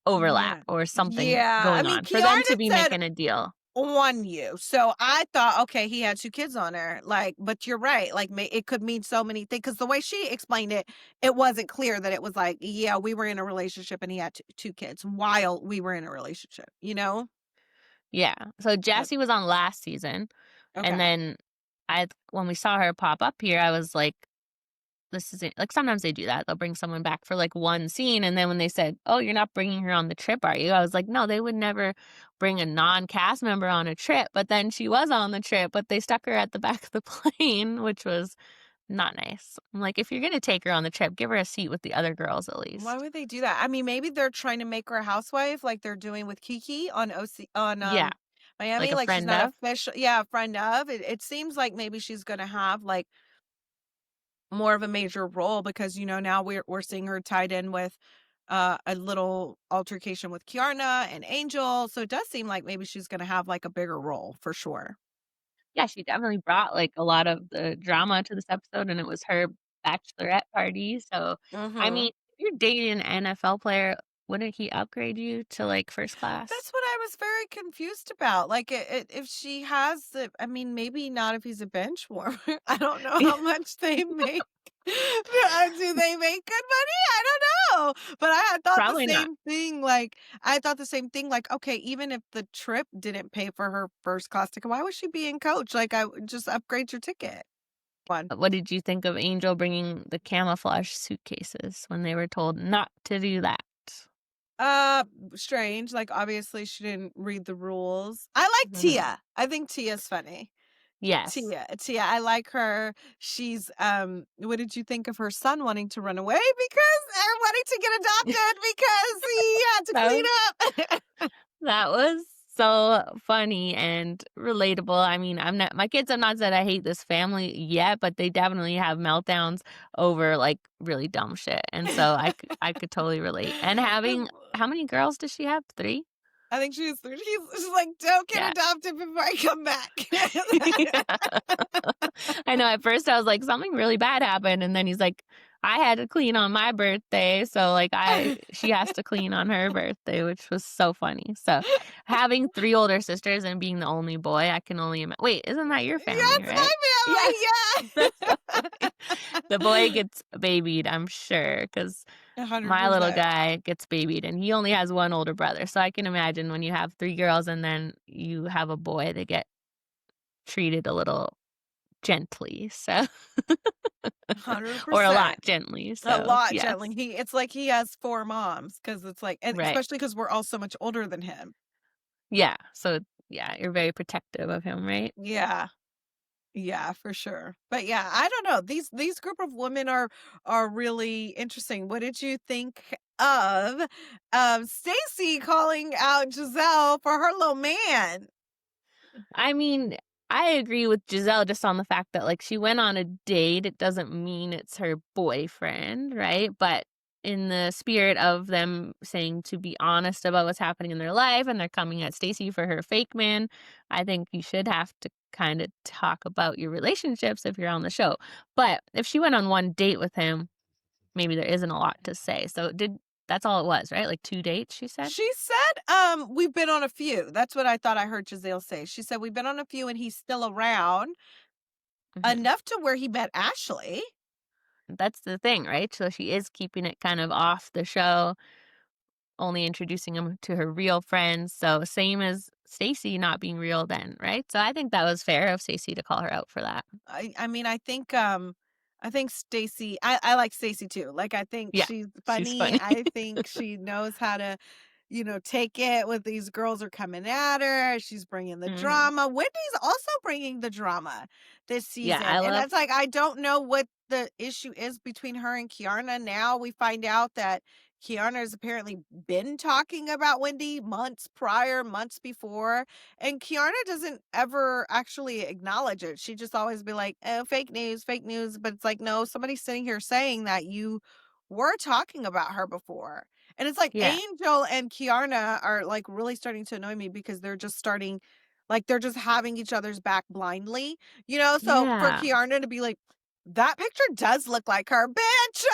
Speaker 3: overlap
Speaker 2: yeah.
Speaker 3: or something
Speaker 2: Yeah. I
Speaker 3: going
Speaker 2: mean,
Speaker 3: on for them
Speaker 2: Kiarna
Speaker 3: to be
Speaker 2: said
Speaker 3: making a deal.
Speaker 2: on you. So I thought, okay, he had 2 kids on her. Like, but you're right. Like, it could mean so many things. Because the way she explained it, it wasn't clear that it was like, yeah, we were in a relationship and he had 2 kids while we were in a relationship. You know?
Speaker 3: Yeah. So
Speaker 2: But
Speaker 3: Jessie was on last season, and
Speaker 2: okay.
Speaker 3: then when we saw her pop up here, I was like, this isn't like, sometimes they do that. They'll bring someone back for, like, one scene, and then when they said, "Oh, you're not bringing her on the trip, are you?" I was like, "No, they would never bring a non-cast member on a trip," but then she was on the trip, but they stuck her at the back of the plane, which was not nice. I'm like, "If you're gonna take her on the trip, give her a seat with the other girls at
Speaker 2: Why
Speaker 3: least."
Speaker 2: would they do that? I mean, maybe they're trying to make her a housewife like they're doing with Kiki on
Speaker 3: Yeah, like
Speaker 2: Miami.
Speaker 3: a
Speaker 2: Like she's
Speaker 3: friend
Speaker 2: not
Speaker 3: of.
Speaker 2: official. Yeah, a friend of. It seems like maybe she's gonna have like more of a major role because, now we're seeing her tied in with a little altercation with Kiarna and Angel. So it does seem like maybe she's going to have like a bigger role for sure.
Speaker 3: Yeah, she definitely brought, like, a lot of the drama to this episode, and it was her bachelorette party, so, I
Speaker 2: Mhm.
Speaker 3: mean, if you're dating an NFL player, wouldn't he upgrade you to, like, first
Speaker 2: That's
Speaker 3: class?
Speaker 2: what I was very confused about. Like, if she has the, I mean, maybe not if he's a bench warmer. I don't know how much they make. Do they make good money? I don't know. But I had thought the
Speaker 3: Probably not.
Speaker 2: same thing. Like, I thought the same thing. Like, okay, even if the trip didn't pay for her first class ticket, why was she being coached? Like, I would just upgrade your ticket. One.
Speaker 3: What did you think of Angel bringing the camouflage suitcases when they were told not to do that?
Speaker 2: Uh, Strange. Like, obviously, she didn't read the rules. I like
Speaker 3: Mhm.
Speaker 2: Tia. I think Tia's funny.
Speaker 3: Yes.
Speaker 2: Tia, I like her. She's what did you think of her son wanting to run away because or wanting to get adopted because he had to
Speaker 3: That
Speaker 2: clean
Speaker 3: was
Speaker 2: up?
Speaker 3: That was so funny and relatable. I mean, my kids have not said I hate this family yet, but they definitely have meltdowns over, like, really dumb shit, and so I could totally relate. And having how many girls does she have? 3?
Speaker 2: I think she's like, don't get
Speaker 3: Yeah.
Speaker 2: adopted before I come back.
Speaker 3: Yeah. I know, at first I was like, "Something really bad happened," and then he's like, I had to clean on my birthday, so, like, she has to clean on her birthday, which was so funny. So, having 3 older sisters and being the only boy, I can only wait, isn't that your family,
Speaker 2: That's
Speaker 3: right? Yeah,
Speaker 2: my family,
Speaker 3: that's so
Speaker 2: yeah.
Speaker 3: funny. The boy gets babied, I'm sure, because my little
Speaker 2: 100%.
Speaker 3: guy gets babied, and he only has 1 older brother, so I can imagine when you have 3 girls and then you have a boy, they get treated a little gently, so or a lot
Speaker 2: 100%.
Speaker 3: gently,
Speaker 2: A
Speaker 3: so
Speaker 2: lot gently.
Speaker 3: yes.
Speaker 2: It's like he has 4 moms because it's like, and
Speaker 3: Right.
Speaker 2: especially because 'cause we're all so much older than him.
Speaker 3: Yeah, so yeah, you're very protective of him, right?
Speaker 2: Yeah. Yeah, for sure. But yeah, I don't know. These group of women are really interesting. What did you think of Stacy calling out Giselle for her little man?
Speaker 3: I mean, I agree with Giselle just on the fact that, like, she went on a date, it doesn't mean it's her boyfriend, right? But in the spirit of them saying to be honest about what's happening in their life and they're coming at Stacey for her fake man, I think you should have to kinda talk about your relationships if you're on the show. But if she went on one date with him, maybe there isn't a lot to say. So that's all it was, right? Like 2 dates, she said?
Speaker 2: She said, we've been on a few. That's what I thought I heard Giselle say. She said, we've been on a few and he's still around
Speaker 3: Mhm.
Speaker 2: enough to where he met Ashley.
Speaker 3: That's the thing, right? So she is keeping it kind of off the show, only introducing him to her real friends. So same as Stacy not being real then, right? So I think that was fair of Stacy to call her out for that.
Speaker 2: I mean, I think Stacy, I like Stacy too. Like, I think
Speaker 3: Yeah,
Speaker 2: she's
Speaker 3: she's
Speaker 2: funny.
Speaker 3: funny.
Speaker 2: I think she knows how to, take it when these girls are coming at her. She's bringing the
Speaker 3: Mhm.
Speaker 2: drama. Wendy's also bringing the drama this
Speaker 3: Yeah,
Speaker 2: season.
Speaker 3: I
Speaker 2: And
Speaker 3: love
Speaker 2: it's like, I don't know what the issue is between her and Kiarna. Now we find out that Kiarna has apparently been talking about Wendy months prior, months before. And Kiarna doesn't ever actually acknowledge it. She just always be like, oh, fake news, fake news. But it's like, no, somebody's sitting here saying that you were talking about her before. And it's like
Speaker 3: yeah.
Speaker 2: Angel and Kiarna are like really starting to annoy me because they're just starting, like, they're just having each other's back blindly, So for
Speaker 3: Yeah.
Speaker 2: Kiarna to be like, that picture does look like her, bitch.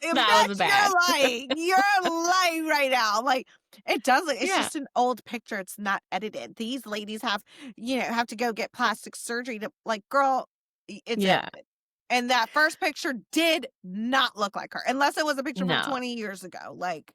Speaker 2: If
Speaker 3: That was
Speaker 2: bitch,
Speaker 3: bad.
Speaker 2: you're lying. You're lying right now. Like, it does look, it's
Speaker 3: Yeah.
Speaker 2: just an old picture. It's not edited. These ladies have to go get plastic surgery to, like, girl, it's
Speaker 3: Yeah.
Speaker 2: edited. And that first picture did not look like her, unless it was a picture from
Speaker 3: No.
Speaker 2: 20 years ago. Like,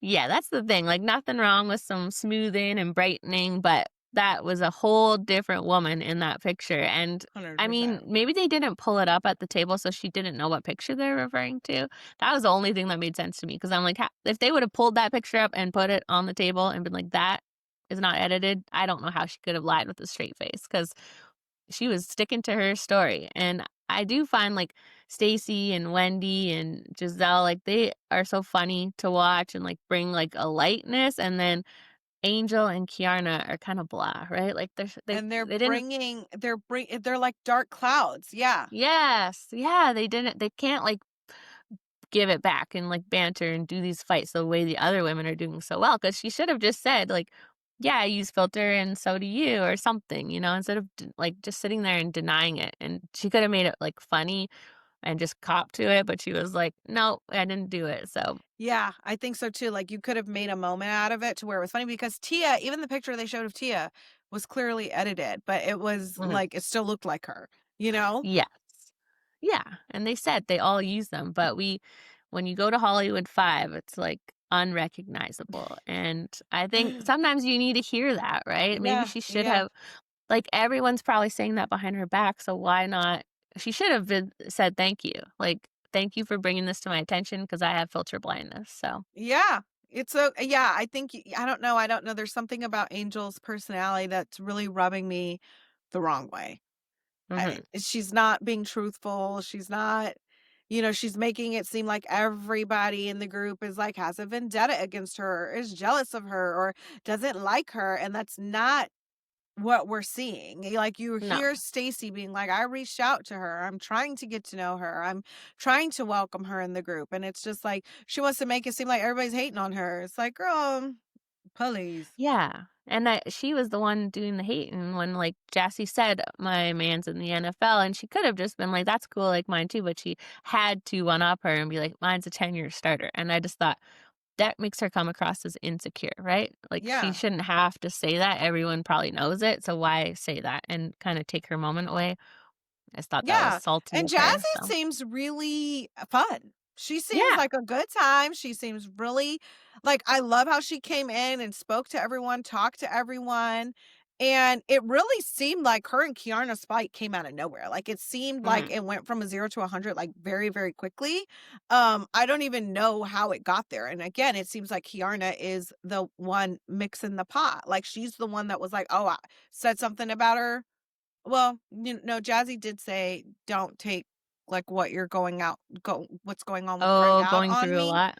Speaker 3: Yeah, that's the thing, like, nothing wrong with some smoothing and brightening, but that was a whole different woman in that picture, and, I mean,
Speaker 2: 100%.
Speaker 3: maybe they didn't pull it up at the table, so she didn't know what picture they're referring to. That was the only thing that made sense to me because 'cause I'm like, "Ha if they would've pulled that picture up and put it on the table and been like, 'That is not edited,' I don't know how she could have lied with a straight face because she was sticking to her story, and I do find, like, Stacy and Wendy and Giselle, like, they are so funny to watch and, like, bring, like, a lightness, and then Angel and Kiarna are kinda blah, right? Like,
Speaker 2: And
Speaker 3: they didn't
Speaker 2: they're like dark clouds. Yeah.
Speaker 3: Yes, yeah, they can't, like, give it back and, like, banter and do these fights the way the other women are doing so well. Because she should have just said, like, "Yeah, I use filter and so do you," or something, instead of like, just sitting there and denying it, and she coulda made it, like, funny and just cop to it, but she was like, "No, I didn't do it," so
Speaker 2: Yeah, I think so too. Like, you could have made a moment out of it to where it was funny because Tia, even the picture they showed of Tia was clearly edited, but it was
Speaker 3: mhm.
Speaker 2: like, it still looked like her, you know?
Speaker 3: Yes. Yeah, and they said they all use them, but when you go to Hollywood 5, it's, like, unrecognizable, and I think sometimes you need to hear that, right? Maybe
Speaker 2: Yeah,
Speaker 3: she should
Speaker 2: yeah.
Speaker 3: have like, everyone's probably saying that behind her back, so why not she should have said, "Thank you." Like, "Thank you for bringing this to my attention because I have filter blindness." So
Speaker 2: Yeah. I think I don't know. There's something about Angel's personality that's really rubbing me the wrong way.
Speaker 3: mhm.
Speaker 2: She's not being truthful. She's not, she's making it seem like everybody in the group is like has a vendetta against her, or is jealous of her, or doesn't like her. And that's not what we're seeing. Like, you
Speaker 3: No.
Speaker 2: hear Stacy being like, I reached out to her. I'm trying to get to know her. I'm trying to welcome her in the group. And it's just like she wants to make it seem like everybody's hating on her. It's like, girl, please.
Speaker 3: Yeah. And she was the one doing the hating when, like, Jassy said, "My man's in the NFL," and she could have just been like, "That's cool, like mine too," but she had to one up her and be like, "Mine's a 10-year starter." And I just thought that makes her come across as insecure, right? Like, she
Speaker 2: Yeah.
Speaker 3: shouldn't have to say that. Everyone probably knows it, so why say that and kinda take her moment away? I just thought that was
Speaker 2: Yeah,
Speaker 3: salty
Speaker 2: and
Speaker 3: of her,
Speaker 2: Jazzy
Speaker 3: so
Speaker 2: seems really fun. She seems
Speaker 3: yeah.
Speaker 2: like a good time. She seems really like I love how she came in and spoke to everyone, talked to everyone, and it really seemed like her and Kiarna's fight came out of nowhere. Like it seemed like
Speaker 3: Mhm.
Speaker 2: it went from a 0 to 100 like very, very quickly. I don't even know how it got there. And again, it seems like Kiarna is the one mixing the pot. Like she's the one that was like, "Oh, I said something about her." Well, no, Jazzy did say, "Don't take, like, what you're what's going on with Greg
Speaker 3: Oh,
Speaker 2: out
Speaker 3: going
Speaker 2: on
Speaker 3: through a
Speaker 2: me."
Speaker 3: lot?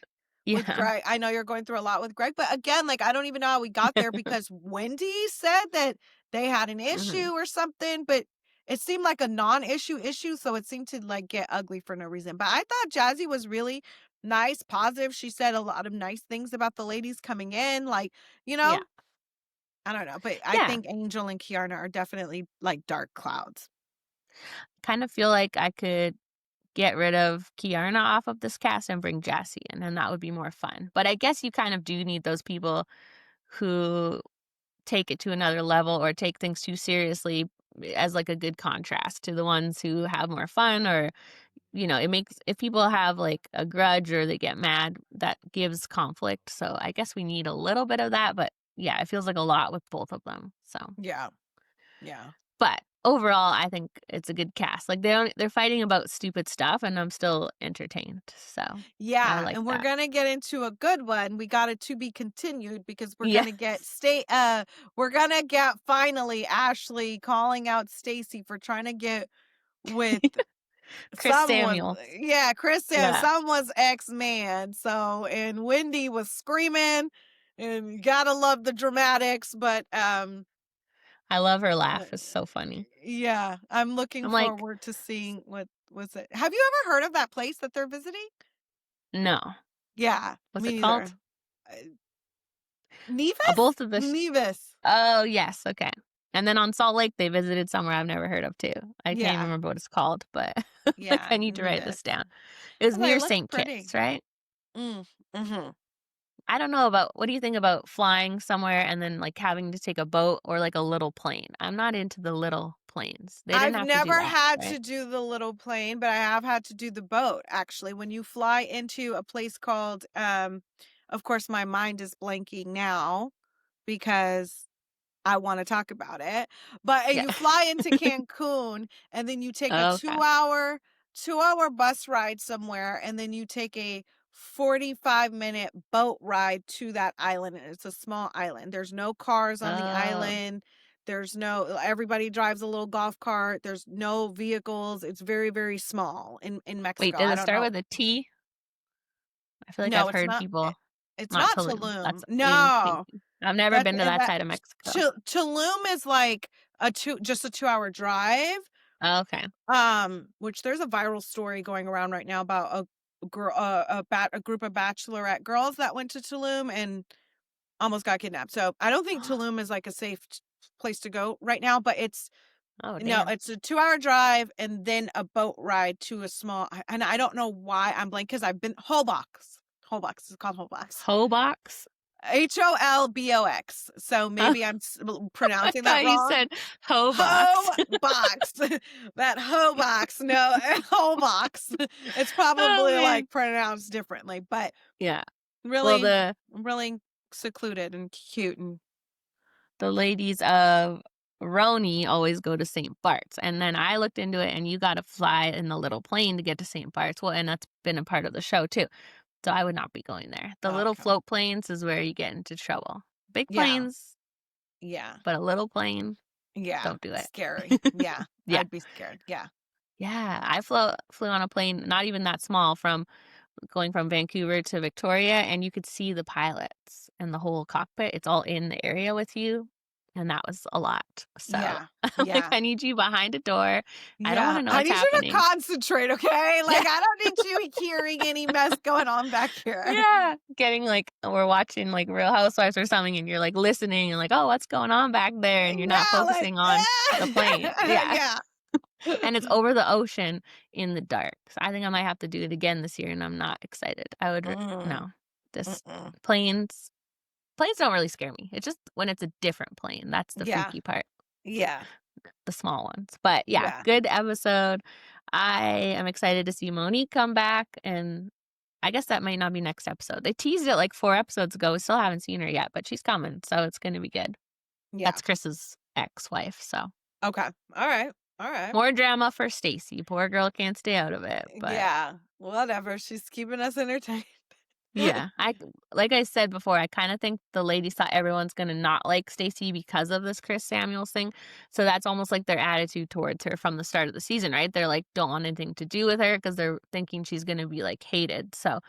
Speaker 2: With
Speaker 3: Yeah.
Speaker 2: Greg, I know you're going through a lot with Greg, but again, like, I don't even know how we got there because Wendy said that they had an
Speaker 3: Mhm.
Speaker 2: issue or something, but it seemed like a non-issue issue, so it seemed to, like, get ugly for no reason. But I thought Jazzy was really nice, positive. She said a lot of nice things about the ladies coming in, like, you know?
Speaker 3: Yeah.
Speaker 2: I don't know, but I
Speaker 3: Yeah.
Speaker 2: think Angel and Kiarna are definitely, like, dark clouds.
Speaker 3: Kind of feel like I could get rid of Kiarna off of this cast and bring Jassy in, and that would be more fun. But I guess you kind of do need those people who take it to another level or take things too seriously as like a good contrast to the ones who have more fun or it makes if people have like a grudge or they get mad, that gives conflict. So I guess we need a little bit of that, but yeah, it feels like a lot with both of them. So
Speaker 2: Yeah. Yeah.
Speaker 3: but overall, I think it's a good cast. Like they're fighting about stupid stuff and I'm still entertained. So I
Speaker 2: Yeah,
Speaker 3: like
Speaker 2: and we're
Speaker 3: that.
Speaker 2: gonna get into a good one. We got it to be continued because
Speaker 3: Yeah.
Speaker 2: we're gonna get finally Ashley calling out Stacy for trying to get with
Speaker 3: Chris
Speaker 2: someone.
Speaker 3: Samuel.
Speaker 2: Yeah, Chris said
Speaker 3: Yeah.
Speaker 2: someone's ex-man. So and Wendy was screaming and you gotta love the dramatics, but
Speaker 3: I love her
Speaker 2: uh,
Speaker 3: laugh. It's so funny.
Speaker 2: yeah, I'm looking
Speaker 3: I'm like,
Speaker 2: forward to seeing what was it. Have you ever heard of that place that they're visiting?
Speaker 3: no.
Speaker 2: Yeah,
Speaker 3: What's
Speaker 2: me
Speaker 3: it called?
Speaker 2: neither. Uh, Nevis?
Speaker 3: Both of the
Speaker 2: Nevis.
Speaker 3: Oh, yes, okay. And then on Salt Lake, they visited somewhere I've never heard of too. I can't even
Speaker 2: Yeah,
Speaker 3: remember what it's called, but like
Speaker 2: yeah,
Speaker 3: I need to write this
Speaker 2: Nevis.
Speaker 3: down. It was
Speaker 2: I was like,
Speaker 3: near
Speaker 2: it looks
Speaker 3: St.
Speaker 2: pretty.
Speaker 3: Kitts, right?
Speaker 2: Mm, mhm.
Speaker 3: I don't know about what do you think about flying somewhere and then like having to take a boat or like a little plane? I'm not into the little planes. They didn't
Speaker 2: I've
Speaker 3: have to do
Speaker 2: never
Speaker 3: that,
Speaker 2: had
Speaker 3: right?
Speaker 2: to do the little plane, but I have had to do the boat, actually. When you fly into a place called, of course, my mind is blanking now because I wanna talk about it, but,
Speaker 3: Yeah.
Speaker 2: you fly into Cancun, and then you take a
Speaker 3: Okay.
Speaker 2: 2-hour bus ride somewhere, and then you take a 45-minute boat ride to that island, and it's a small island. There's no cars on the
Speaker 3: Oh.
Speaker 2: island. There's no everybody drives a little golf cart. There's no vehicles. It's very, very small in
Speaker 3: Wait,
Speaker 2: Mexico.
Speaker 3: does
Speaker 2: I
Speaker 3: it
Speaker 2: don't
Speaker 3: start
Speaker 2: know.
Speaker 3: with a T? I feel like I've
Speaker 2: No, it's
Speaker 3: heard
Speaker 2: not
Speaker 3: people
Speaker 2: it's
Speaker 3: not
Speaker 2: not
Speaker 3: Tulum. That's
Speaker 2: Tulum.
Speaker 3: in
Speaker 2: No.
Speaker 3: I've never
Speaker 2: That's
Speaker 3: been to that
Speaker 2: that
Speaker 3: side of Mexico.
Speaker 2: Tulum is like just a 2-hour drive.
Speaker 3: Oh, okay.
Speaker 2: Which there's a viral story going around right now about a group of bachelorette girls that went to Tulum and almost got kidnapped. So I don't think Tulum is like a safe place to go right now, but
Speaker 3: Oh,
Speaker 2: no,
Speaker 3: damn.
Speaker 2: it's a 2-hour drive and then a boat ride to a and I don't know why I'm blank because I've been Holbox. Holbox. It's called Holbox.
Speaker 3: Hobox?
Speaker 2: Holbox. So
Speaker 3: Oh,
Speaker 2: maybe I'm
Speaker 3: I
Speaker 2: pronouncing that
Speaker 3: thought you
Speaker 2: wrong.
Speaker 3: said Hobox.
Speaker 2: Hoe box. That hoe box. No, whole box. It's
Speaker 3: Oh,
Speaker 2: probably
Speaker 3: man.
Speaker 2: like pronounced differently, but
Speaker 3: Yeah. Well,
Speaker 2: really,
Speaker 3: the
Speaker 2: really secluded and cute. And
Speaker 3: the ladies of Roni always go to St. Bart's, and then I looked into it, and you gotta fly in the little plane to get to St. Bart's. Well, and that's been a part of the show too, so I would not be going there. The little
Speaker 2: okay.
Speaker 3: float planes is where you get into trouble. Big
Speaker 2: Yeah.
Speaker 3: planes,
Speaker 2: Yeah.
Speaker 3: but a little plane,
Speaker 2: Yeah.
Speaker 3: don't do it.
Speaker 2: Scary. Yeah.
Speaker 3: Yeah.
Speaker 2: I'd be scared. Yeah.
Speaker 3: Yeah, I flew on a plane, not even that small, from going from Vancouver to Victoria, and you could see the pilots and the whole cockpit. It's all in the area with you. and that was a lot. So
Speaker 2: Yeah.
Speaker 3: I'm like,
Speaker 2: Yeah.
Speaker 3: I need you behind a door. I don't want
Speaker 2: Yeah.
Speaker 3: to know
Speaker 2: I
Speaker 3: what's
Speaker 2: need you to
Speaker 3: happening.
Speaker 2: concentrate, okay?
Speaker 3: Yeah.
Speaker 2: Like, I don't need you hearing any mess going on back here.
Speaker 3: Yeah. Getting like, we're watching like Real Housewives or something, and you're like listening and like, oh, what's going on back there? And you're not
Speaker 2: Yeah, like,
Speaker 3: focusing on the plane. Yeah.
Speaker 2: yeah.
Speaker 3: And it's over the ocean in the dark. So I think I might have to do it again this year, and I'm not excited.
Speaker 2: Mm,
Speaker 3: No, this
Speaker 2: mm-mm.
Speaker 3: planes, planes don't really scare me. It's just when it's a different plane. That's the
Speaker 2: Yeah.
Speaker 3: freaky part,
Speaker 2: Yeah.
Speaker 3: the small ones. But yeah,
Speaker 2: Yeah.
Speaker 3: good episode. I am excited to see Monique come back, and I guess that might not be next episode. They teased it like 4 episodes ago. We still haven't seen her yet, but she's coming, so it's going to be good.
Speaker 2: Yeah.
Speaker 3: That's Chris's ex-wife, so
Speaker 2: Okay. All right. All right.
Speaker 3: more drama for Stacy. Poor girl can't stay out of it, but
Speaker 2: Yeah. Whatever. She's keeping us entertained.
Speaker 3: yeah, like I said before, I kind of think the ladies thought everyone's gonna not like Stacey because of this Chris Samuels thing. So that's almost like their attitude towards her from the start of the season, right? They're like, don't want anything to do with her because they're thinking she's gonna be like hated. So,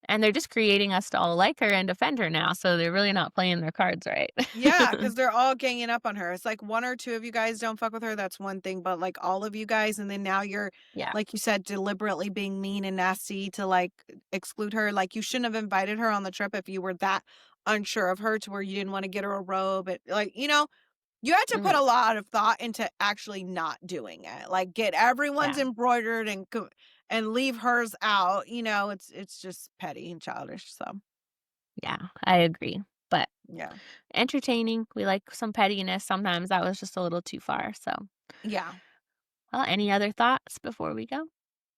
Speaker 3: and they're just creating us to all like her and defend her now. So they're really not playing their cards right.
Speaker 2: Yeah, because they're all ganging up on her. It's like 1 or 2 of you guys don't fuck with her, that's one thing, but, like, all of you guys, and then now you're,
Speaker 3: Yeah.
Speaker 2: like you said, deliberately being mean and nasty to, like, exclude her. Like, you shouldn't have invited her on the trip if you were that unsure of her to where you didn't wanna get her a robe. Like, you had to put
Speaker 3: Mhm.
Speaker 2: a lot of thought into actually not doing it. Like, get everyone's
Speaker 3: Yeah.
Speaker 2: embroidered and leave hers out. It's just petty and childish. So
Speaker 3: Yeah, I agree. But
Speaker 2: yeah,
Speaker 3: entertaining. We like some pettiness. Sometimes that was just a little too far. So,
Speaker 2: yeah.
Speaker 3: well, any other thoughts before we go?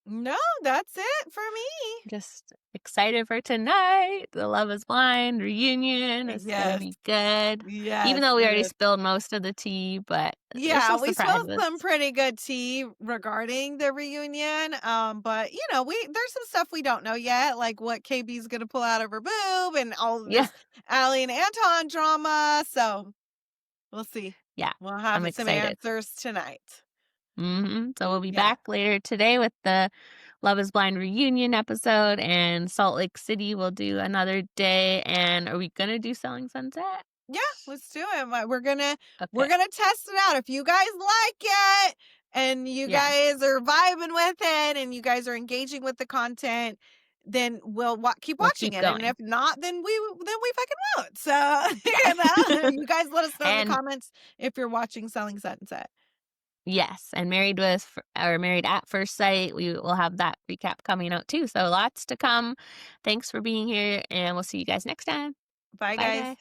Speaker 2: No, that's it for me.
Speaker 3: Just excited for tonight. The Love is Blind reunion is gonna
Speaker 2: Yes,
Speaker 3: be good. Even
Speaker 2: yes,
Speaker 3: though we
Speaker 2: it
Speaker 3: already
Speaker 2: is.
Speaker 3: spilled most of the tea, but there's
Speaker 2: Yeah,
Speaker 3: still
Speaker 2: we spilled
Speaker 3: surprises.
Speaker 2: some pretty good tea regarding the reunion. But there's some stuff we don't know yet, like what KB's gonna pull out of her boob and all of
Speaker 3: Yeah,
Speaker 2: this Allie and Anton drama. So we'll see.
Speaker 3: yeah.
Speaker 2: We'll
Speaker 3: I'm
Speaker 2: have some
Speaker 3: excited.
Speaker 2: answers tonight.
Speaker 3: So we'll be
Speaker 2: Yeah.
Speaker 3: back later today with the Love is Blind reunion episode, and Salt Lake City will do another day. And are we gonna do Selling Sunset?
Speaker 2: Yeah, let's do it. We're
Speaker 3: Okay.
Speaker 2: gonna test it out. If you guys like it and you
Speaker 3: Yeah,
Speaker 2: guys are vibing with it and you guys are engaging with the content, then we'll keep
Speaker 3: we'll
Speaker 2: watching
Speaker 3: keep
Speaker 2: it. And
Speaker 3: going.
Speaker 2: if not, then we fucking won't. So you guys let us know in the
Speaker 3: And
Speaker 2: comments if you're watching Selling Sunset.
Speaker 3: yes, and Married at First Sight. We will have that recap coming out too. So lots to come. Thanks for being here, and we'll see you guys next time.
Speaker 2: Bye,
Speaker 3: Bye,
Speaker 2: guys.
Speaker 3: guys.